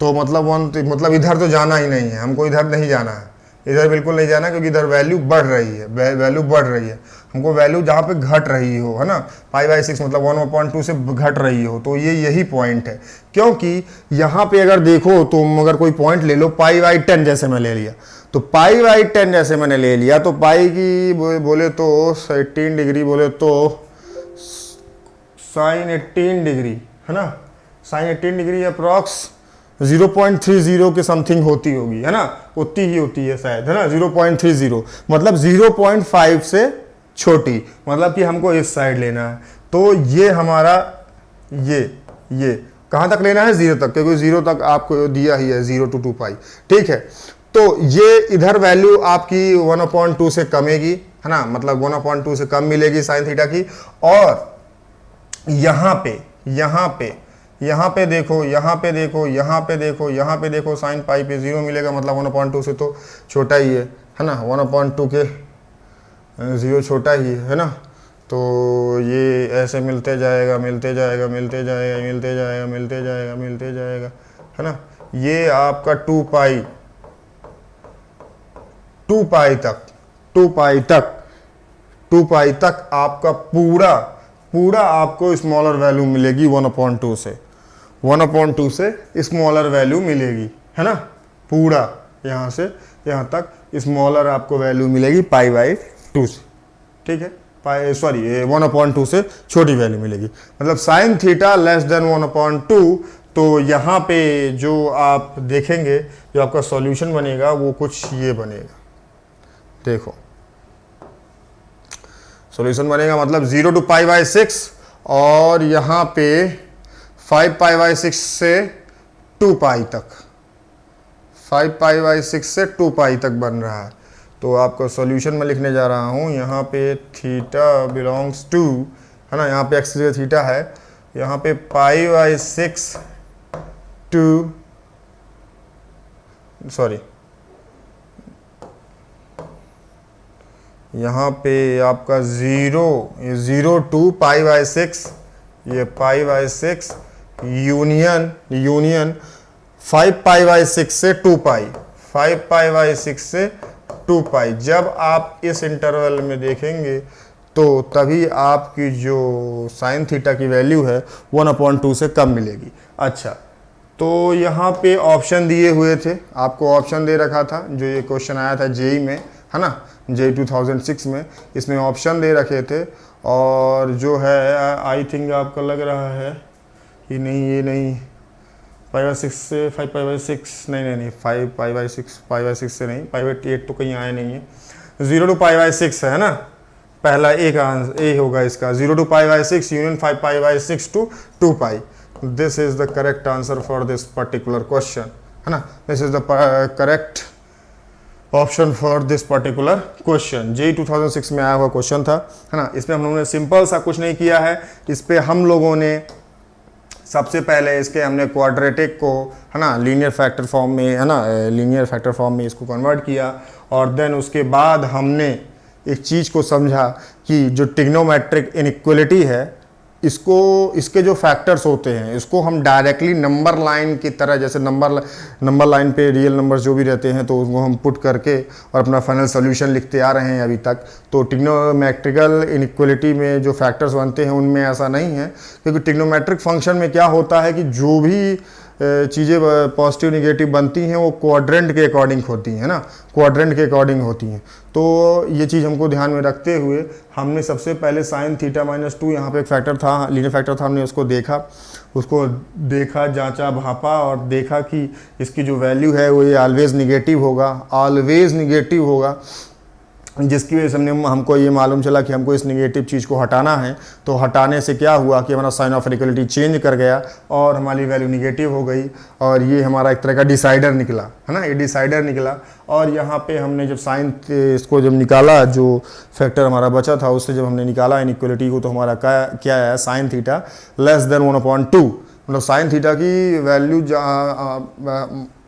तो मतलब 1 मतलब इधर तो जाना ही नहीं है, हमको इधर नहीं जाना है, इधर बिल्कुल नहीं जाना, क्योंकि इधर वैल्यू बढ़ रही है, वैल्यू बढ़ रही है, हमको वैल्यू जहाँ पे घट रही हो, है ना, π/6 मतलब 1/2 से घट रही हो, तो ये यही पॉइंट है। क्योंकि यहाँ पे अगर देखो, तुम अगर कोई पॉइंट ले लो, π/10 जैसे मैं ले लिया, तो π/10 जैसे मैंने ले लिया, तो पाई की बोले तो 18 डिग्री, बोले तो साइन 18 डिग्री, है ना, साइन 18 डिग्री अप्रॉक्स 0.30 के समथिंग होती होगी, है ना, उतनी ही होती है शायद, है ना, 0.30 मतलब 0.5 से छोटी, मतलब कि हमको इस साइड लेना है। तो ये हमारा ये कहाँ तक लेना है, 0 तक, क्योंकि 0 तक आपको दिया ही है, 0 to 2π, ठीक है। तो ये इधर वैल्यू आपकी 1/2 से कमेगी, है ना, मतलब 1/2 से कम मिलेगी साइन थीटा की। और यहाँ पे देखो, यहाँ पे देखो साइन पाई पे 0 मिलेगा, मतलब 1/2 से तो छोटा ही है ना, 1/2 के 0 छोटा ही है ना। तो ये ऐसे मिलते जाएगा, है ना। ये आपका 2π तक आपका पूरा आपको स्मॉलर वैल्यू मिलेगी 1/2 से, 1/2 से स्मॉलर वैल्यू मिलेगी, है ना, पूरा यहाँ से यहाँ तक स्मॉलर आपको वैल्यू मिलेगी π/2 से, ठीक है, 1/2 से छोटी वैल्यू मिलेगी, मतलब साइन थीटा लेस देन 1/2। तो यहाँ पे जो आप देखेंगे, जो आपका सॉल्यूशन बनेगा वो कुछ ये बनेगा, देखो सॉल्यूशन बनेगा, मतलब 0 to π/6 और यहाँ पे 5π/6 से 2π तक, 5π/6 से 2π तक बन रहा है। तो आपका सॉल्यूशन में लिखने जा रहा हूँ, यहाँ पे थीटा बिलोंग्स टू, है ना, यहाँ पे एक्स थीटा है, यहाँ पे π/6 टू, सॉरी, यहाँ पे आपका 0 to π/6, ये π/6 यूनियन 5π/6 से 2π, 5π/6 से 2π। जब आप इस इंटरवल में देखेंगे तो तभी आपकी जो साइन थीटा की वैल्यू है 1/2 से कम मिलेगी। अच्छा, तो यहाँ पे ऑप्शन दिए हुए थे, आपको ऑप्शन दे रखा था, जो ये क्वेश्चन आया था जेई में, है ना, जेई 2006 में, इसमें ऑप्शन दे रखे थे। और जो है आई थिंक आपका लग रहा है कि नहीं, ये नहीं, 5/6 से 5π/6, नहीं 5π/6 से नहीं, 5/8 तो कहीं आया नहीं है, 0 to π/6 है ना, पहला एक आंसर ए होगा इसका, 0 to π/6 union 5π/6 to 2π। This is the correct answer for this particular question, है ना, this is the correct option for this particular question. JEE 2006 में आया हुआ क्वेश्चन था, है ना। इसमें हम लोगों ने सिंपल सा कुछ नहीं किया है, इस पे हम लोगों ने सबसे पहले इसके हमने क्वाड्रेटिक को, है ना, लीनियर फैक्टर फॉर्म में, है ना, लीनियर फैक्टर फॉर्म में इसको कन्वर्ट किया। और देन उसके बाद हमने एक चीज़ को समझा कि जो ट्रिग्नोमेट्रिक इनइक्वालिटी है, इसके जो फैक्टर्स होते हैं, इसको हम डायरेक्टली नंबर लाइन की तरह, जैसे नंबर लाइन पे रियल नंबर्स जो भी रहते हैं, तो उसको हम पुट करके और अपना फाइनल सोल्यूशन लिखते आ रहे हैं अभी तक। तो ट्रिग्नोमेट्रिकल इनइक्वालिटी में जो फैक्टर्स बनते हैं उनमें ऐसा नहीं है, क्योंकि ट्रिग्नोमेट्रिक फंक्शन में क्या होता है कि जो भी चीज़ें पॉजिटिव निगेटिव बनती हैं वो क्वाड्रेंट के अकॉर्डिंग होती हैं ना, क्वाड्रेंट के अकॉर्डिंग होती हैं। तो ये चीज़ हमको ध्यान में रखते हुए हमने सबसे पहले साइन थीटा माइनस 2 यहाँ पे एक फैक्टर था, लीनियर फैक्टर था, हमने उसको देखा जांचा भापा और देखा कि इसकी जो वैल्यू है वो ये ऑलवेज निगेटिव होगा, जिसकी वजह से हमको ये मालूम चला कि हमको इस निगेटिव चीज़ को हटाना है। तो हटाने से क्या हुआ कि हमारा साइन ऑफ इक्वलिटी चेंज कर गया और हमारी वैल्यू निगेटिव हो गई और ये हमारा एक तरह का डिसाइडर निकला, है ना, ये डिसाइडर निकला। और यहाँ पे हमने जब साइन इसको जब निकाला, जो फैक्टर हमारा बचा था उससे जब हमने निकाला इनइक्वलिटी को, तो हमारा क्या है, साइन थीटा लेस देन 1/2, मतलब साइन थीटा की वैल्यू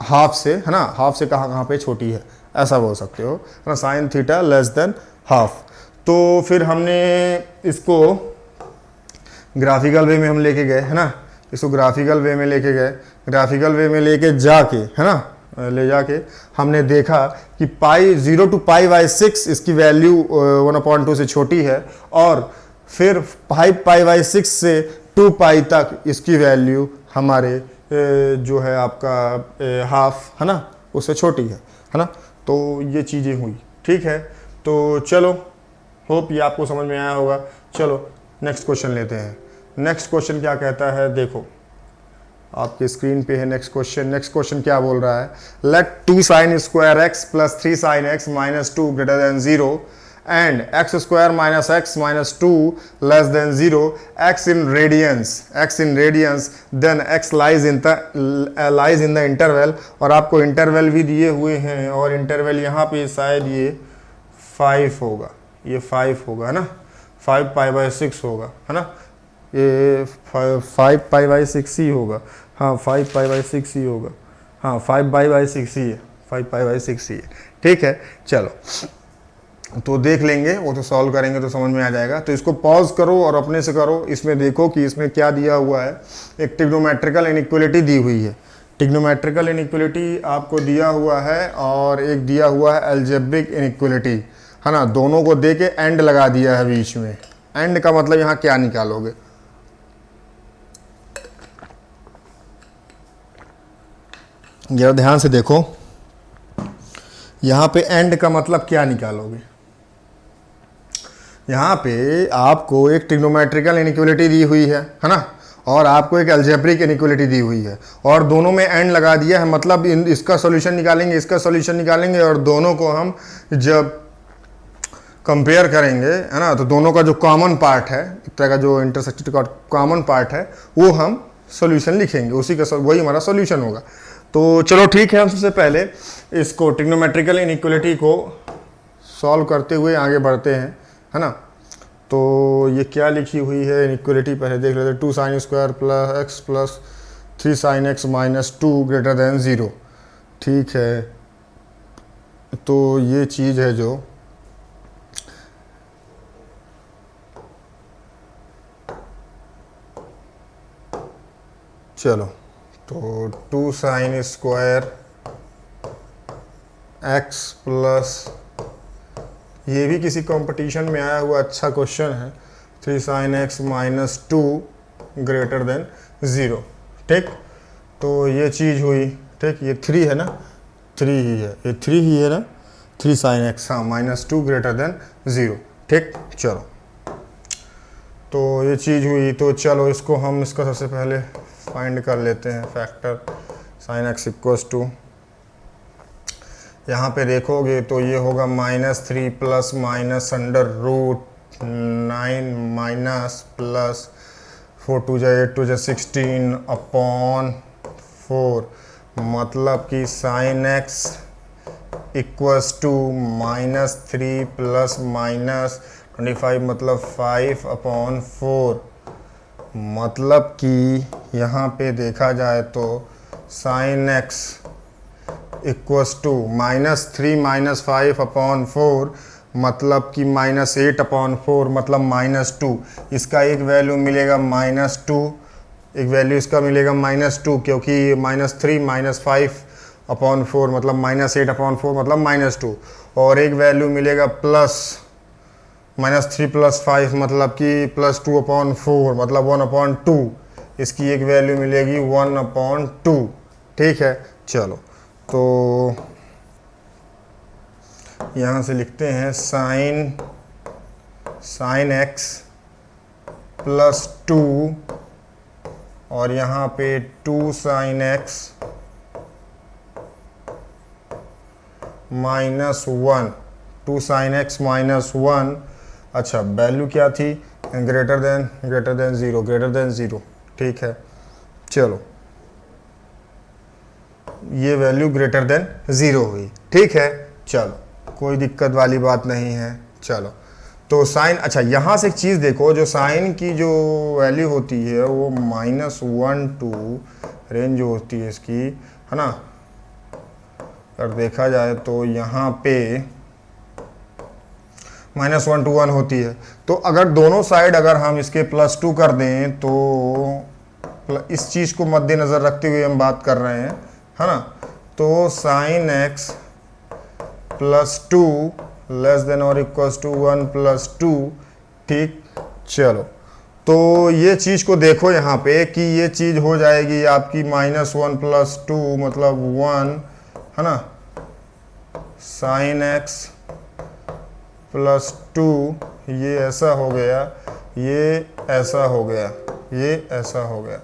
हाफ से, है ना, हाफ से कहाँ पे छोटी है, ऐसा बोल सकते हो ना, sine theta less than half. तो फिर हमने इसको ग्राफिकल वे में हम लेके गए, है ना, इसको ग्राफिकल वे में लेके गए, ग्राफिकल वे में लेके जाके, है ना, ले जाके हमने देखा कि पाई 0 to π/6 इसकी वैल्यू 1/2 से छोटी है और फिर 5π/6 से 2π तक इसकी वैल्यू हमारे जो है आपका हाफ, है ना, उससे छोटी है ना। तो ये चीज़ें हुई, ठीक है। तो चलो, होप ये आपको समझ में आया होगा। चलो नेक्स्ट क्वेश्चन लेते हैं। नेक्स्ट क्वेश्चन क्या कहता है, देखो आपके स्क्रीन पे है नेक्स्ट क्वेश्चन। नेक्स्ट क्वेश्चन क्या बोल रहा है, late 2 sin square x plus 3 sin x minus 2 greater than 0 and x square minus x minus 2 less than 0, x in radians, then x lies in the interval। और आपको इंटरवल भी दिए हुए हैं और इंटरवल यहाँ पे शायद ये 5 होगा, ये 5 होगा, है ना, 5π/6 होगा, है ना, ये 5π/6 ही होगा, हाँ 5π/6 ही होगा, हाँ 5π/6 ही है, 5π/6 ही है, ठीक है। चलो तो देख लेंगे, वो तो सॉल्व करेंगे तो समझ में आ जाएगा। तो इसको पॉज करो और अपने से करो। इसमें देखो कि इसमें क्या दिया हुआ है, एक ट्रिग्नोमेट्रिकल इनइक्वलिटी दी हुई है, ट्रिग्नोमेट्रिकल इनइक्वलिटी आपको दिया हुआ है और एक दिया हुआ है अलजेब्रिक इनइक्वलिटी, है ना। दोनों को दे के एंड लगा दिया है बीच में। एंड का मतलब यहाँ क्या निकालोगे, जरा ध्यान से देखो, यहाँ पे एंड का मतलब क्या निकालोगे। यहाँ पे आपको एक ट्रिग्नोमेट्रिकल इनइक्वलिटी दी हुई है ना, और आपको एक अलजेब्रिक इनइक्वलिटी दी हुई है और दोनों में एंड लगा दिया है, मतलब इसका सॉल्यूशन निकालेंगे, इसका सॉल्यूशन निकालेंगे और दोनों को हम जब कंपेयर करेंगे, है ना, तो दोनों का जो कॉमन पार्ट है, एक तरह का जो इंटरसेक्टेड का कॉमन पार्ट है, वो हम सॉल्यूशन लिखेंगे, उसी का वही हमारा सॉल्यूशन होगा। तो चलो ठीक है, हम सबसे पहले इसको ट्रिग्नोमेट्रिकल इनइक्वलिटी को सॉल्व करते हुए आगे बढ़ते हैं, है ना। तो ये क्या लिखी हुई है इनइक्वलिटी, पहले देख लेते हैं। 2 sin square plus x plus 3 sin x minus 2 greater than 0, ठीक है। तो ये चीज़ है जो चलो, तो 2 sin square x प्लस, ये भी किसी कंपटीशन में आया हुआ अच्छा क्वेश्चन है, 3 sin x minus 2 greater than 0, ठीक। तो ये चीज़ हुई, ठीक, ये 3 है ना, 3 ही है, ये 3 ही है ना, 3 sin x, हाँ, -2 greater than 0, ठीक। चलो तो ये चीज़ हुई। तो चलो इसको हम इसका सबसे पहले फाइंड कर लेते हैं factor sin x equals to, यहाँ पे देखोगे तो ये होगा -3 plus minus √9 minus plus 4 2 8 2 16 upon 4, मतलब कि sin x equals to -3 plus minus 25, मतलब 5/4, मतलब कि यहाँ पे देखा जाए तो sin x equals to -3 minus 5/4, मतलब कि -8/4, मतलब -2। इसका एक वैल्यू मिलेगा -2, एक वैल्यू इसका मिलेगा -2, क्योंकि -3 माइनस 5/4 मतलब -8/4 मतलब -2, और एक वैल्यू मिलेगा प्लस -3 प्लस 5 मतलब कि +2/4 मतलब 1/2। इसकी एक वैल्यू मिलेगी 1/2। ठीक है, चलो तो यहाँ से लिखते हैं साइन x प्लस 2 और यहाँ पे 2 sine x minus 1, 2 sine x minus 1। अच्छा, वैल्यू क्या थी? Greater than zero. ठीक है, चलो ये वैल्यू ग्रेटर देन ज़ीरो हुई। ठीक है, चलो कोई दिक्कत वाली बात नहीं है। चलो तो साइन, अच्छा यहाँ से एक चीज़ देखो, जो साइन की जो वैल्यू होती है वो -1 to रेंज जो होती है इसकी, है ना, अगर देखा जाए तो यहाँ पे -1 to 1 होती है। तो अगर दोनों साइड अगर हम इसके +2 कर दें तो इस चीज़ को मद्देनज़र रखते हुए हम बात कर रहे हैं, है ना, तो sine x plus 2 less than और इक्वल्स टू 1 + 2। ठीक, चलो तो ये चीज़ को देखो यहाँ पे कि ये चीज़ हो जाएगी आपकी -1 + 2 मतलब 1, है ना, साइन x प्लस 2, ये ऐसा हो गया, ये ऐसा हो गया, ये ऐसा हो गया।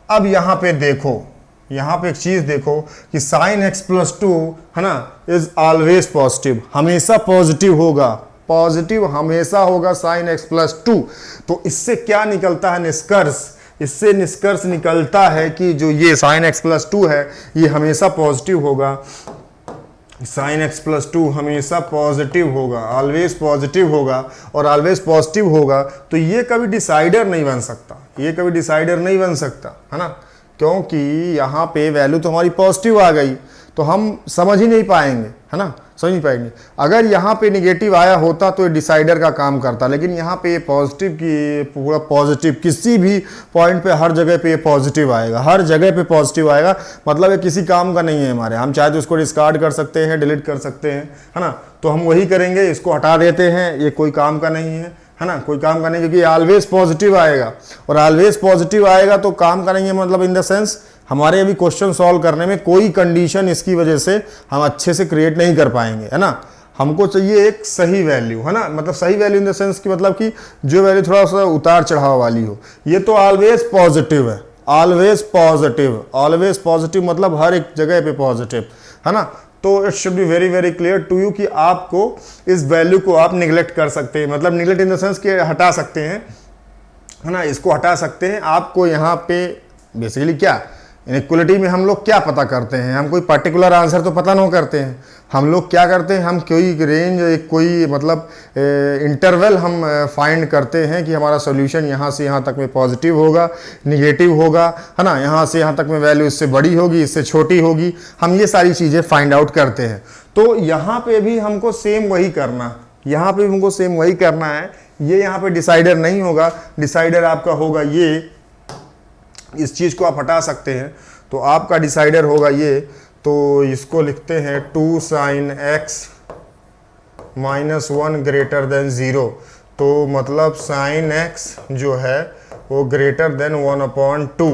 अब यहाँ पे देखो, यहाँ पे एक चीज़ देखो कि साइन x प्लस 2, है ना, इज ऑलवेज पॉजिटिव, हमेशा पॉजिटिव होगा, पॉजिटिव हमेशा होगा साइन x प्लस 2। तो इससे क्या निकलता है निष्कर्ष? इससे निष्कर्ष निकलता है कि जो ये साइन x प्लस 2 है ये हमेशा पॉजिटिव होगा। साइन x प्लस 2 हमेशा पॉजिटिव होगा, ऑलवेज पॉजिटिव होगा, और ऑलवेज पॉजिटिव होगा तो ये कभी डिसाइडर नहीं बन सकता, ये कभी डिसाइडर नहीं बन सकता, है ना, क्योंकि यहाँ पे वैल्यू तो हमारी पॉजिटिव आ गई तो हम समझ ही नहीं पाएंगे, है ना, समझ नहीं पाएंगे। अगर यहाँ पे निगेटिव आया होता तो ये डिसाइडर का काम करता, लेकिन यहाँ पे ये पॉजिटिव की पूरा पॉजिटिव, किसी भी पॉइंट पे हर जगह पे ये पॉजिटिव आएगा, हर जगह पे पॉजिटिव आएगा, मतलब ये किसी काम का नहीं है हमारे, हम चाहे तो इसको डिस्कार्ड कर सकते हैं, डिलीट कर सकते हैं, है ना, तो हम वही करेंगे, इसको हटा देते हैं, ये कोई काम का नहीं है ना, कोई काम का नहीं, क्योंकि ऑलवेज पॉजिटिव आएगा, और ऑलवेज पॉजिटिव आएगा तो काम का नहीं है, मतलब इन द सेंस हमारे अभी क्वेश्चन सॉल्व करने में कोई कंडीशन इसकी वजह से हम अच्छे से क्रिएट नहीं कर पाएंगे, है ना। हमको चाहिए एक सही वैल्यू, है ना, मतलब सही वैल्यू इन द सेंस कि मतलब कि जो वैल्यू थोड़ा सा उतार चढ़ाव वाली हो। ये तो ऑलवेज पॉजिटिव है, ऑलवेज पॉजिटिव, ऑलवेज पॉजिटिव मतलब हर एक जगह पे पॉजिटिव, है ना। तो it should be very very clear to you कि आपको इस वैल्यू को आप निगलेक्ट कर सकते हैं, मतलब निगलेक्ट इन द सेंस कि हटा सकते हैं, है ना, इसको हटा सकते हैं। आपको यहाँ पे बेसिकली क्या इनइक्वलिटी में हम लोग क्या पता करते हैं, हम कोई पर्टिकुलर आंसर तो पता नहीं करते हैं, हम लोग क्या करते हैं, हम कोई रेंज, कोई मतलब इंटरवल हम फाइंड करते हैं कि हमारा सॉल्यूशन यहाँ से यहाँ तक में पॉजिटिव होगा, निगेटिव होगा, है ना, यहाँ से यहाँ तक में वैल्यू इससे बड़ी होगी, इससे छोटी होगी, हम ये सारी चीज़ें फाइंड आउट करते हैं। तो यहाँ पे भी हमको सेम वही करना, यहाँ पे भी हमको सेम वही करना है। ये यहाँ पे डिसाइडर नहीं होगा, डिसाइडर आपका होगा ये, इस चीज़ को आप हटा सकते हैं तो आपका डिसाइडर होगा ये। तो इसको लिखते हैं 2 sine x minus 1 greater than 0, तो मतलब साइन x जो है वो ग्रेटर देन 1/2,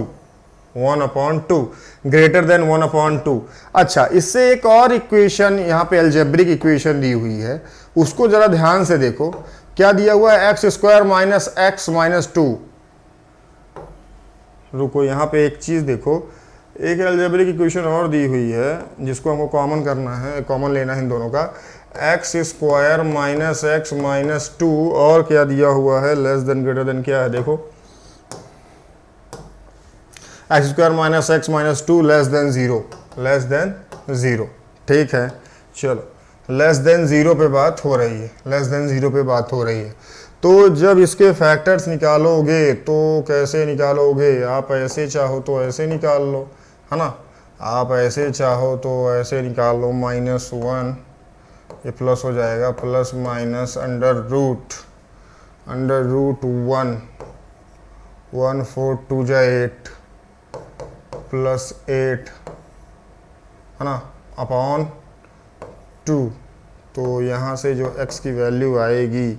1/2, ग्रेटर देन 1/2। अच्छा, इससे एक और इक्वेशन यहाँ पे अलजेब्रिक इक्वेशन दी हुई है, उसको ज़रा ध्यान से देखो। क्या दिया हुआ है? x² minus x minus 2। रुको, यहाँ पे एक चीज़ देखो, एक अलजेब्रिक इक्वेशन और दी हुई है जिसको हमको कॉमन करना है, कॉमन लेना है इन दोनों का। x² माइनस x माइनस 2 और क्या दिया हुआ है? लेस देन ग्रेटर देन क्या है देखो, x² minus x minus 2 less then 0, less than 0। ठीक है, चलो लेस देन 0 पे बात हो रही है, लेस देन 0 पे बात हो रही है। तो जब इसके फैक्टर्स निकालोगे तो कैसे निकालोगे? आप ऐसे चाहो तो ऐसे निकाल लो, है ना, आप ऐसे चाहो तो ऐसे निकाल लो, -1 ये प्लस हो जाएगा, प्लस माइनस अंडर रूट 1, 1 4 2 जा 8 प्लस 8, है ना, अपॉन 2। तो यहाँ से जो x की वैल्यू आएगी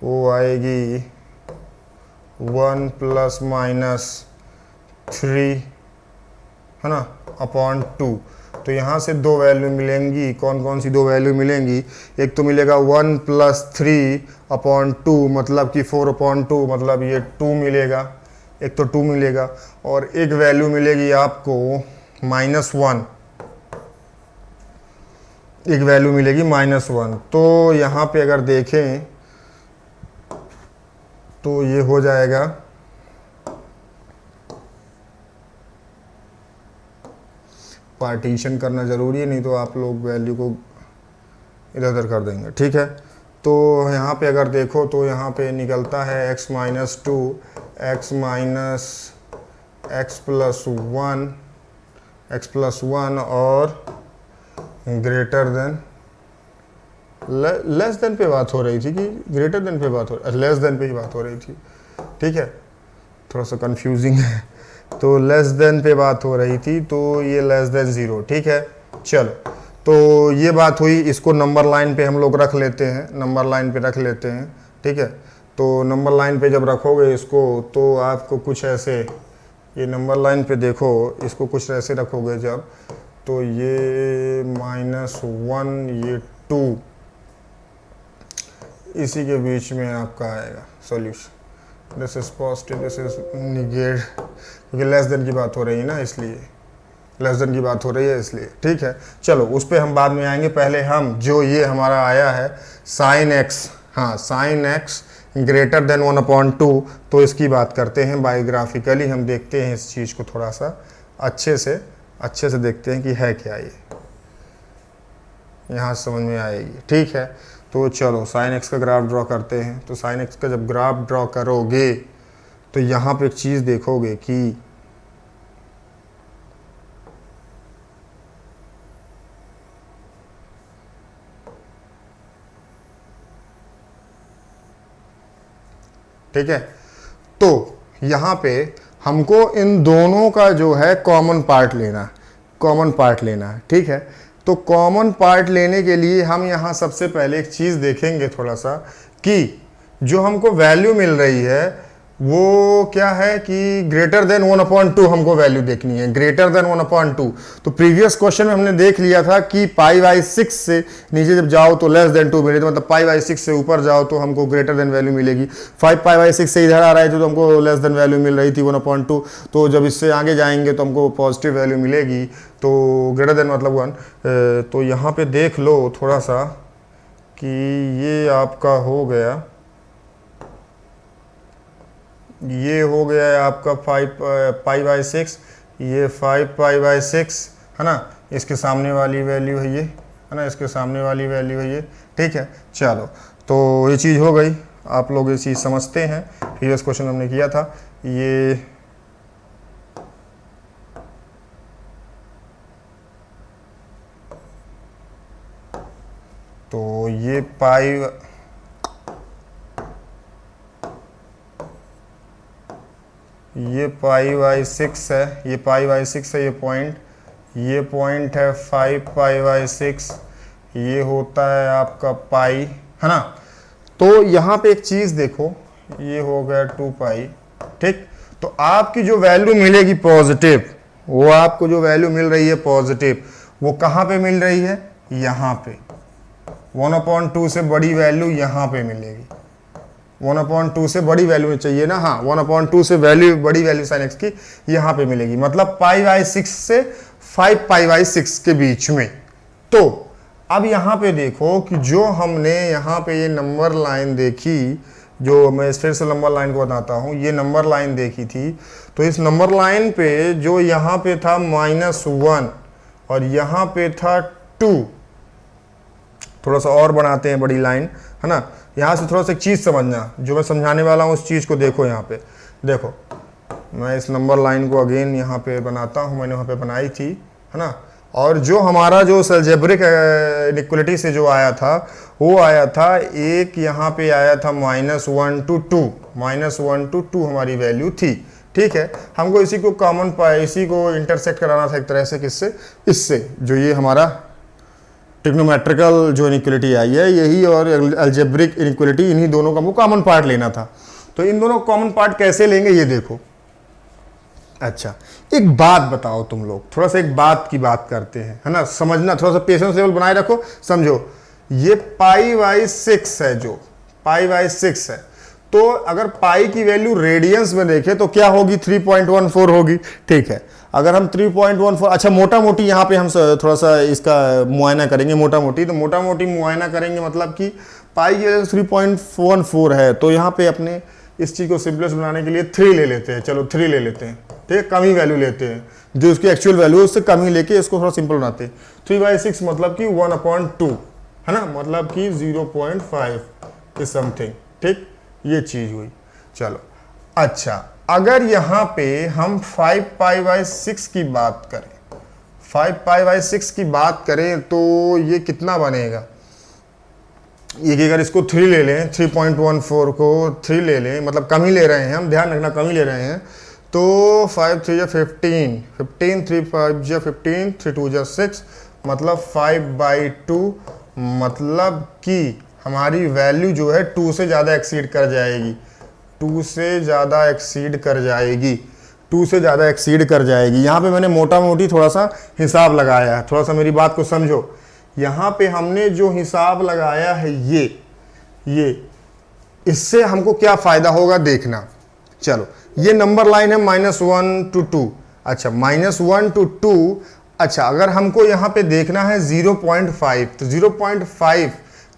वो आएगी 1 प्लस माइनस 3 है ना अपॉन 2। तो यहाँ से दो वैल्यू मिलेंगी, कौन कौन सी दो वैल्यू मिलेंगी? एक तो मिलेगा 1 + 3 अपॉन 2 मतलब कि 4 अपॉन 2 मतलब ये 2 मिलेगा, एक तो 2 मिलेगा, और एक वैल्यू मिलेगी आपको -1, एक वैल्यू मिलेगी -1। तो यहाँ पे अगर देखें तो ये हो जाएगा पार्टीशन करना ज़रूरी है, नहीं तो आप लोग वैल्यू को इधर उधर कर देंगे, ठीक है। तो यहाँ पे अगर देखो तो यहाँ पे निकलता है x - 2 x + 1 और ग्रेटर देन, लेस देन पे बात हो रही थी कि ग्रेटर देन पे बात हो, लेस देन पे ही बात हो रही थी, ठीक है। थोड़ा सा कंफ्यूजिंग है, तो लेस देन पे बात हो रही थी, तो ये लेस देन 0, ठीक है। चलो, तो ये बात हुई, इसको नंबर लाइन पे हम लोग रख लेते हैं, नंबर लाइन पे रख लेते हैं, ठीक है। तो नंबर लाइन पे जब रखोगे इसको तो आपको कुछ ऐसे, ये नंबर लाइन पे देखो, इसको कुछ ऐसे रखोगे जब, तो ये -1 ये 2 इसी के बीच में आपका आएगा solution. This is positive, this is negate, क्योंकि लेस देन की बात हो रही है ना, इसलिए लेस देन की बात हो रही है इसलिए, ठीक है। चलो उस पर हम बाद में आएंगे, पहले हम जो ये हमारा आया है sin x, हाँ sin x ग्रेटर देन 1/2, तो इसकी बात करते हैं बायोग्राफिकली। हम देखते हैं इस चीज़ को थोड़ा सा अच्छे से देखते हैं कि है क्या ये, यहाँ समझ में आएगी, ठीक है। तो चलो sin x का ग्राफ ड्रॉ करते हैं। तो sin x का जब ग्राफ ड्रॉ करोगे तो यहाँ पे एक चीज़ देखोगे कि ठीक है, तो यहाँ पे हमको इन दोनों का जो है कॉमन पार्ट लेना है, ठीक है। तो कॉमन पार्ट लेने के लिए हम यहाँ सबसे पहले एक चीज़ देखेंगे थोड़ा सा, कि जो हमको वैल्यू मिल रही है वो क्या है कि ग्रेटर देन 1/2 हमको वैल्यू देखनी है, ग्रेटर देन 1/2। तो प्रीवियस क्वेश्चन में हमने देख लिया था कि π/6 से नीचे जब जाओ तो लेस देन 2 मिले, तो मतलब π/6 से ऊपर जाओ तो हमको ग्रेटर देन वैल्यू मिलेगी। 5π/6 से इधर आ रहा है तो हमको लेस देन वैल्यू मिल रही थी 1/2। तो जब इससे आगे जाएंगे तो हमको पॉजिटिव वैल्यू मिलेगी, तो ग्रेटर देन मतलब 1। तो यहाँ पे देख लो थोड़ा सा कि ये आपका हो गया, ये हो गया है आपका 5π/6, ये 5π/6 है ना, इसके सामने वाली वैल्यू है ये, है ना, इसके सामने वाली वैल्यू है ये, ठीक है। चलो, तो ये चीज़ हो गई, आप लोग ये चीज़ समझते हैं, प्रीवियस क्वेश्चन हमने किया था ये। तो ये π/6 है, ये π/6 है, ये पॉइंट है 5π/6, ये होता है आपका पाई, है ना। तो यहाँ पे एक चीज़ देखो, ये हो गया 2π, ठीक। तो आपकी जो वैल्यू मिलेगी पॉजिटिव, वो आपको जो वैल्यू मिल रही है पॉजिटिव, वो कहाँ पे मिल रही है? यहाँ पे 1/2 से बड़ी वैल्यू यहाँ पे मिलेगी, 1/2 से बड़ी वैल्यू चाहिए ना, हाँ 1/2 से बड़ी वैल्यू sin x की यहाँ पे मिलेगी, मतलब π/6 से 5π/6 के बीच में। तो अब यहाँ पे देखो कि जो हमने यहाँ पे ये नंबर लाइन देखी, जो मैं फिर से नंबर लाइन को बताता हूँ, ये नंबर लाइन देखी थी, तो इस नंबर लाइन पे जो यहाँ पे था -1 और यहाँ पे था 2, थोड़ा सा और बनाते हैं बड़ी लाइन, है ना। यहाँ से थोड़ा सा एक चीज़ समझना, जो मैं समझाने वाला हूँ उस चीज़ को देखो। यहाँ पे देखो, मैं इस नंबर लाइन को अगेन यहाँ पे बनाता हूँ, मैंने वहाँ पे बनाई थी, है ना। और जो हमारा जो अलजेब्रिक इनइक्वालिटी से जो आया था, वो आया था एक, यहाँ पे आया था -1 to 2, -1 to 2 हमारी वैल्यू थी, ठीक है। हमको इसी को कॉमन इसी को इंटरसेक्ट कराना था एक तरह से, किससे? इससे, जो ये हमारा ट्रिग्नोमेट्रिकल जो इनइक्वालिटी आई है यही, और अलजेब्रिक इनइक्वालिटी, इन्हीं दोनों का हमको कॉमन पार्ट लेना था। तो इन दोनों कॉमन पार्ट कैसे लेंगे ये देखो। अच्छा, एक बात बताओ तुम लोग, थोड़ा सा एक बात की बात करते हैं, है ना, समझना, थोड़ा सा पेशेंस लेवल बनाए रखो, समझो। ये पाई बाई 6 है, जो पाई बाई 6 है, तो अगर पाई की वैल्यू रेडियंस में देखें तो क्या होगी, 3.14 होगी। ठीक है, अगर हम 3.14, अच्छा मोटा मोटी यहाँ पे हम थोड़ा सा इसका मुआयना करेंगे, मोटा मोटी, तो मोटा मोटी मुआयना करेंगे, मतलब कि पाई की वैल्यू 3.14 है, तो यहाँ पे अपने इस चीज़ को सिंपलेस्ट बनाने के लिए 3 ले लेते हैं, चलो 3 ले लेते हैं, ठीक है, कम ही वैल्यू लेते हैं, जो उसकी एक्चुअल वैल्यू है उससे कम ही लेके इसको थोड़ा सिंपल बनाते हैं। 3/6 मतलब कि 1/2, है ना, मतलब कि 0.5 के समथिंग, ठीक, ये चीज़ हुई। चलो अच्छा, अगर यहाँ पे हम 5π/6 की बात करें, 5π/6 की बात करें तो ये कितना बनेगा, ये कि अगर इसको 3 ले लें, 3.14 को 3 ले लें, मतलब कम ही ले रहे हैं हम, ध्यान रखना कम ही ले रहे हैं, तो 5 3 15, 15 3 5 15, 3 2 6, मतलब 5/2, मतलब कि हमारी वैल्यू जो है 2 से ज़्यादा एक्सीड कर जाएगी, 2 से ज़्यादा एक्सीड कर जाएगी, 2 से ज़्यादा एक्सीड कर जाएगी। यहाँ पे मैंने मोटा मोटी थोड़ा सा हिसाब लगाया है, थोड़ा सा मेरी बात को समझो। यहाँ पे हमने जो हिसाब लगाया है ये इससे हमको क्या फ़ायदा होगा देखना। चलो, ये नंबर लाइन है -1 to 2, अच्छा -1 to 2, अच्छा अगर हमको यहाँ पे देखना है 0.5, तो 0.5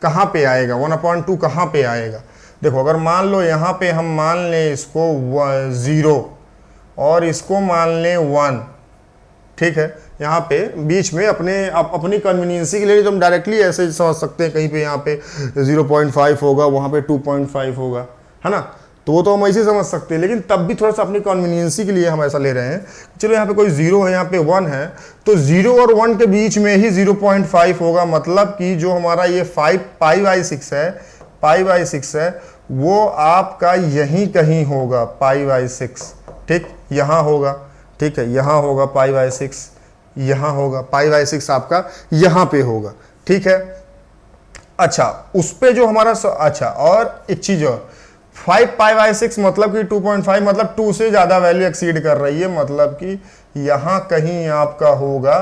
कहाँ पे आएगा, 1/2 कहाँ पे आएगा। देखो, अगर मान लो यहाँ पे हम मान लें इसको 0 और इसको मान लें 1, ठीक है, यहाँ पे बीच में अपनी कन्वीनियंसी के लिए तो हम डायरेक्टली ऐसे समझ सकते हैं, कहीं पे यहाँ पे 0.5 होगा, वहाँ पे 2.5 होगा, है ना, तो वो तो हम ऐसे समझ सकते हैं, लेकिन तब भी थोड़ा सा अपनी कन्वीनियंसी के लिए हम ऐसा ले रहे हैं। चलो यहाँ पे कोई 0 है, यहाँ पे 1 है, तो 0 और 1 के बीच में ही 0.5 होगा, मतलब कि जो हमारा ये 5π/6 है, π/6 है, वो आपका यहीं कहीं होगा, π/6, ठीक, यहाँ होगा, ठीक है, यहाँ होगा π/6, यहाँ होगा π/6 आपका यहाँ पे होगा, ठीक है। अच्छा, उस पे जो हमारा अच्छा, और एक चीज और, 5π/6 मतलब कि 2.5, मतलब 2 से ज्यादा वैल्यू एक्सीड कर रही है, मतलब कि यहां कहीं आपका होगा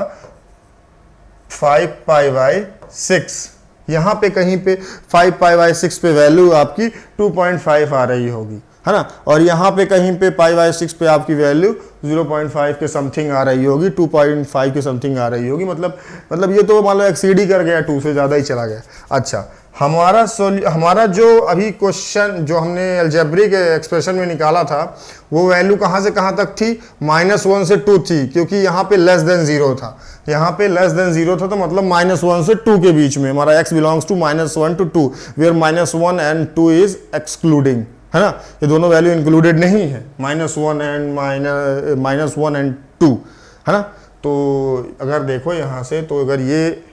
5π/6, यहां पे कहीं पे 5π/6 पे वैल्यू आपकी 2.5 आ रही होगी, है ना, और यहाँ पे कहीं पे π/6 पे आपकी वैल्यू 0.5 के समथिंग आ रही होगी, 2.5 के समथिंग आ रही होगी, मतलब ये तो मान लो एक्सीड ही कर गया, 2 से ज़्यादा ही चला गया। अच्छा, हमारा जो अभी क्वेश्चन जो हमने अलजेब्रिक एक्सप्रेशन में निकाला था, वो वैल्यू कहाँ से कहाँ तक थी, -1 से 2 थी, क्योंकि यहाँ पे लेस देन 0 था, यहाँ पे लेस देन 0 था, तो मतलब -1 से 2 के बीच में हमारा x belongs to -1 to 2, where -1 and 2 is excluding, है ना, ये दोनों वैल्यू इंक्लूडेड नहीं है, -1 and 2, है ना। तो अगर देखो यहाँ से, तो अगर ये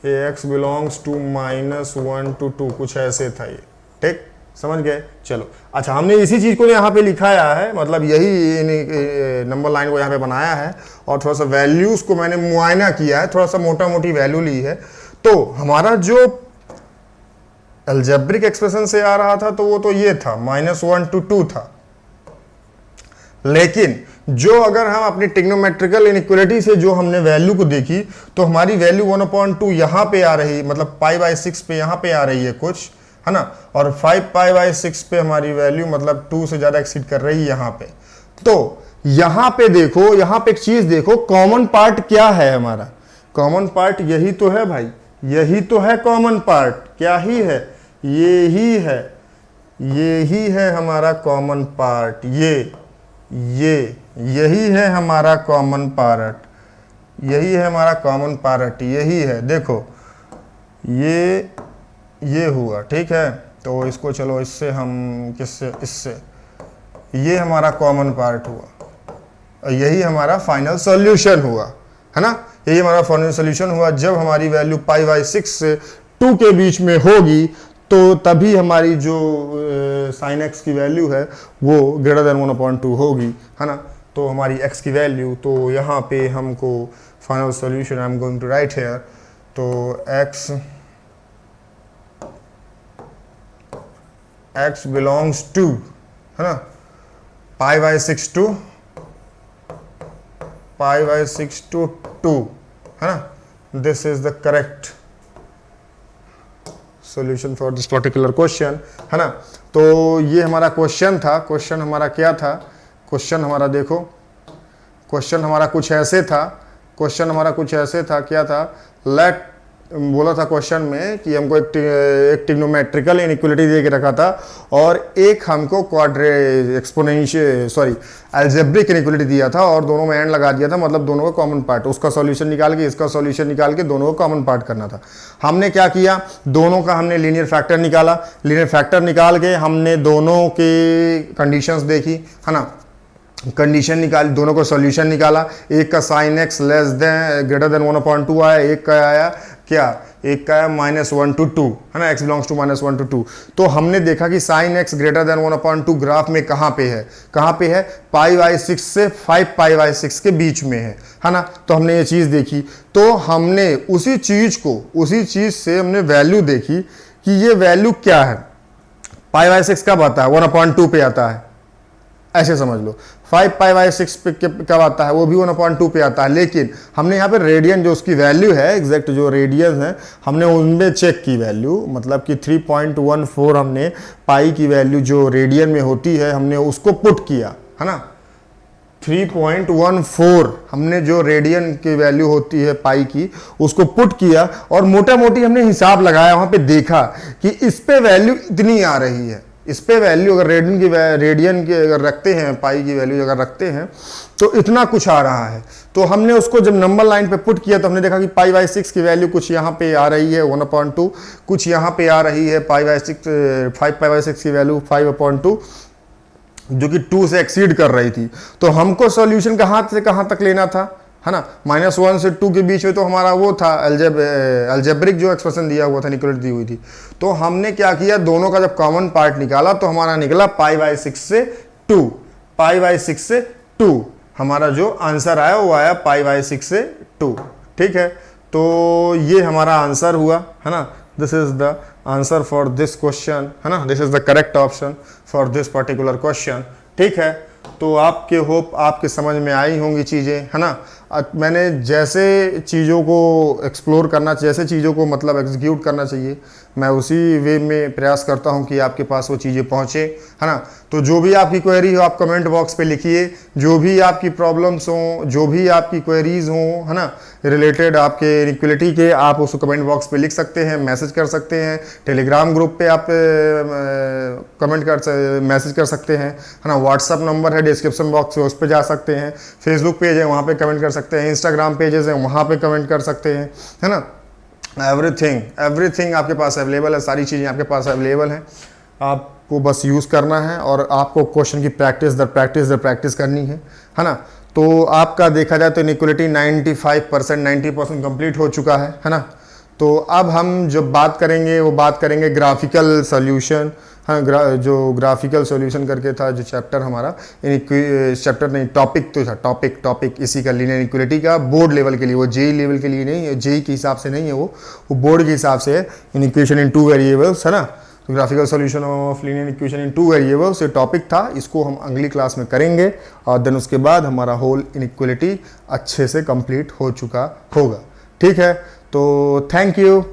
x बिलोंग्स टू -1 to 2 कुछ ऐसे था ये, ठीक, समझ गए। चलो अच्छा, हमने इसी चीज़ को यहाँ पे लिखाया है, मतलब यही नंबर लाइन को यहाँ पे बनाया है, और थोड़ा सा वैल्यूज को मैंने मुआयना किया है, थोड़ा सा मोटा मोटी वैल्यू ली है। तो हमारा जो अलजेब्रिक एक्सप्रेशन से आ रहा था, तो वो तो ये था, -1 to 2 था, लेकिन जो अगर हम अपनी ट्रिग्नोमेट्रिकल इनइक्वालिटी से जो हमने वैल्यू को देखी, तो हमारी वैल्यू 1/2 यहाँ पे आ रही, मतलब π/6 पे यहाँ पे आ रही है कुछ, है ना, और 5π/6 पे हमारी वैल्यू मतलब 2 से ज़्यादा एक्सीड कर रही है यहाँ पे। तो यहाँ पे देखो, यहाँ पे एक चीज़ देखो, कॉमन पार्ट क्या है हमारा, कॉमन पार्ट यही तो है भाई, यही तो है कॉमन पार्ट, क्या ही है, यही है हमारा कॉमन पार्ट, यही है हमारा कॉमन पार्ट, यही है हमारा कॉमन पार्ट, यही है, देखो ये हुआ, ठीक है। तो इसको चलो इससे हम किससे, इससे, ये हमारा कॉमन पार्ट हुआ, और यही हमारा फाइनल सॉल्यूशन हुआ, है ना, यही हमारा फाइनल सॉल्यूशन हुआ। जब हमारी वैल्यू π/6 से 2 के बीच में होगी, तो तभी हमारी जो sin x की वैल्यू है वो ग्रेटर देन 1/2 होगी, है ना। तो हमारी x की वैल्यू, तो यहाँ पे हमको final solution I am going to write here, तो x बिलोंग्स टू, है ना, pi by 6 to pi by 6 to 2, है ना। This is the correct solution for this particular question, है ना। तो ये हमारा क्वेश्चन था। क्वेश्चन हमारा क्या था? क्वेश्चन हमारा देखो, क्वेश्चन हमारा कुछ ऐसे था। क्वेश्चन हमारा कुछ ऐसे था, क्या था? लेट बोला था क्वेश्चन में कि हमको एक ट्रिग्नोमेट्रिकल इनइक्वालिटी दे के रखा था और एक हमको अलजेब्रिक इनइक्वालिटी दिया था और दोनों में एंड लगा दिया था, मतलब दोनों का कॉमन पार्ट, उसका सॉल्यूशन निकाल के इसका सॉल्यूशन निकाल के दोनों का कॉमन पार्ट करना था। हमने क्या किया? दोनों का हमने लीनियर फैक्टर निकाला। लीनियर फैक्टर निकाल के हमने दोनों की कंडीशंस देखी, है ना। कंडीशन निकाली, दोनों को सॉल्यूशन निकाला। एक का sine x less than greater than 1/2 आया, एक का आया क्या? एक का आया -1 to 2, है ना। x belongs to -1 to 2। तो हमने देखा कि sine x greater than 1/2 graph में कहाँ पे है? कहाँ पे है? पाई बाई 6 से 5 पाई बाई 6 के बीच में है ना। तो हमने ये चीज़ देखी, तो हमने उसी चीज़ से हमने वैल्यू देखी कि ये वैल्यू क्या है। पाई बाई 6 कब आता है? 1/2 पे आता है, ऐसे समझ लो। 5 पाई बाई 6 पे कब आता है? वो भी 1/2 पे आता है। लेकिन हमने यहाँ पे रेडियन जो उसकी वैल्यू है, एग्जैक्ट जो रेडियन है, हमने उनमें चेक की वैल्यू, मतलब कि 3.14 हमने पाई की वैल्यू जो रेडियन में होती है हमने उसको पुट किया, है ना। 3.14 हमने जो रेडियन की वैल्यू होती है पाई की उसको पुट किया और मोटा मोटी हमने हिसाब लगाया, वहाँ पे देखा कि इस पे वैल्यू इतनी आ रही है। इस पे वैल्यू अगर रेडियन की अगर रखते हैं, पाई की वैल्यू अगर रखते हैं तो इतना कुछ आ रहा है। तो हमने उसको जब नंबर लाइन पे पुट किया तो हमने देखा कि पाई बाई 6 की वैल्यू कुछ यहाँ पे आ रही है 1/2, कुछ यहाँ पे आ रही है 5 पाई बाई 6 की वैल्यू 5/2, जो कि 2 से एक्सीड कर रही थी। तो हमको सॉल्यूशन कहाँ से कहाँ तक लेना था, है ना। -1 से 2 के बीच में तो हमारा वो था अलजेब्रिक जो एक्सप्रेशन दिया हुआ था, इनइक्वालिटी दी हुई थी। तो हमने क्या किया? दोनों का जब कॉमन पार्ट निकाला तो हमारा निकला पाई बाई 6 से 2। पाई बाई 6 से 2 हमारा जो आंसर आया वो आया पाई बाई 6 से 2। ठीक है, तो ये हमारा आंसर हुआ, है ना। This is the answer for this question, है ना। This is the correct option for this particular question. ठीक है, तो आपके होप आपके समझ में आई होंगी चीज़ें, है ना। मैंने जैसे चीज़ों को एक्सप्लोर करना, जैसे चीज़ों को मतलब एग्जीक्यूट करना चाहिए, मैं उसी वे में प्रयास करता हूं कि आपके पास वो चीज़ें पहुंचे, है ना। तो जो भी आपकी क्वेरी हो आप कमेंट बॉक्स पे लिखिए, जो भी आपकी प्रॉब्लम्स हों, जो भी आपकी क्वेरीज हों, है ना, रिलेटेड आपके इनइक्वालिटी के, आप उसको कमेंट बॉक्स पे लिख सकते हैं, मैसेज कर सकते हैं। टेलीग्राम ग्रुप पे आप मैसेज कर सकते हैं, है ना। व्हाट्सअप नंबर है डिस्क्रिप्शन बॉक्स में, उस पर जा सकते हैं। फेसबुक पेज है, वहाँ पे कमेंट कर सकते हैं। इंस्टाग्राम पेजेस हैं, वहाँ पे कमेंट कर सकते हैं, है ना। एवरीथिंग आपके पास अवेलेबल है, सारी चीज़ें आपके पास अवेलेबल हैं। आपको बस यूज़ करना है और आपको क्वेश्चन की प्रैक्टिस दर प्रैक्टिस करनी है ना। तो आपका देखा जाए तो इनइक्वालिटी 95% 90% कंप्लीट हो चुका है ना। तो अब हम जब बात करेंगे वो बात करेंगे ग्राफिकल सॉल्यूशन, हाँ। जो ग्राफिकल सॉल्यूशन करके था जो चैप्टर हमारा, चैप्टर नहीं टॉपिक तो था, टॉपिक इसी का लीनियर इनइक्वालिटी का, बोर्ड लेवल के लिए, वो जेई लेवल के लिए नहीं है, जेई के हिसाब से नहीं है, वो बोर्ड के हिसाब से है। इक्वेशन इन 2 वेरिएबल्स, है ना। तो graphical solution of linear equation in 2 variables ये टॉपिक था, इसको हम अगली क्लास में करेंगे और देन उसके बाद हमारा होल इनइक्वालिटी अच्छे से कंप्लीट हो चुका होगा। ठीक है, तो थैंक यू।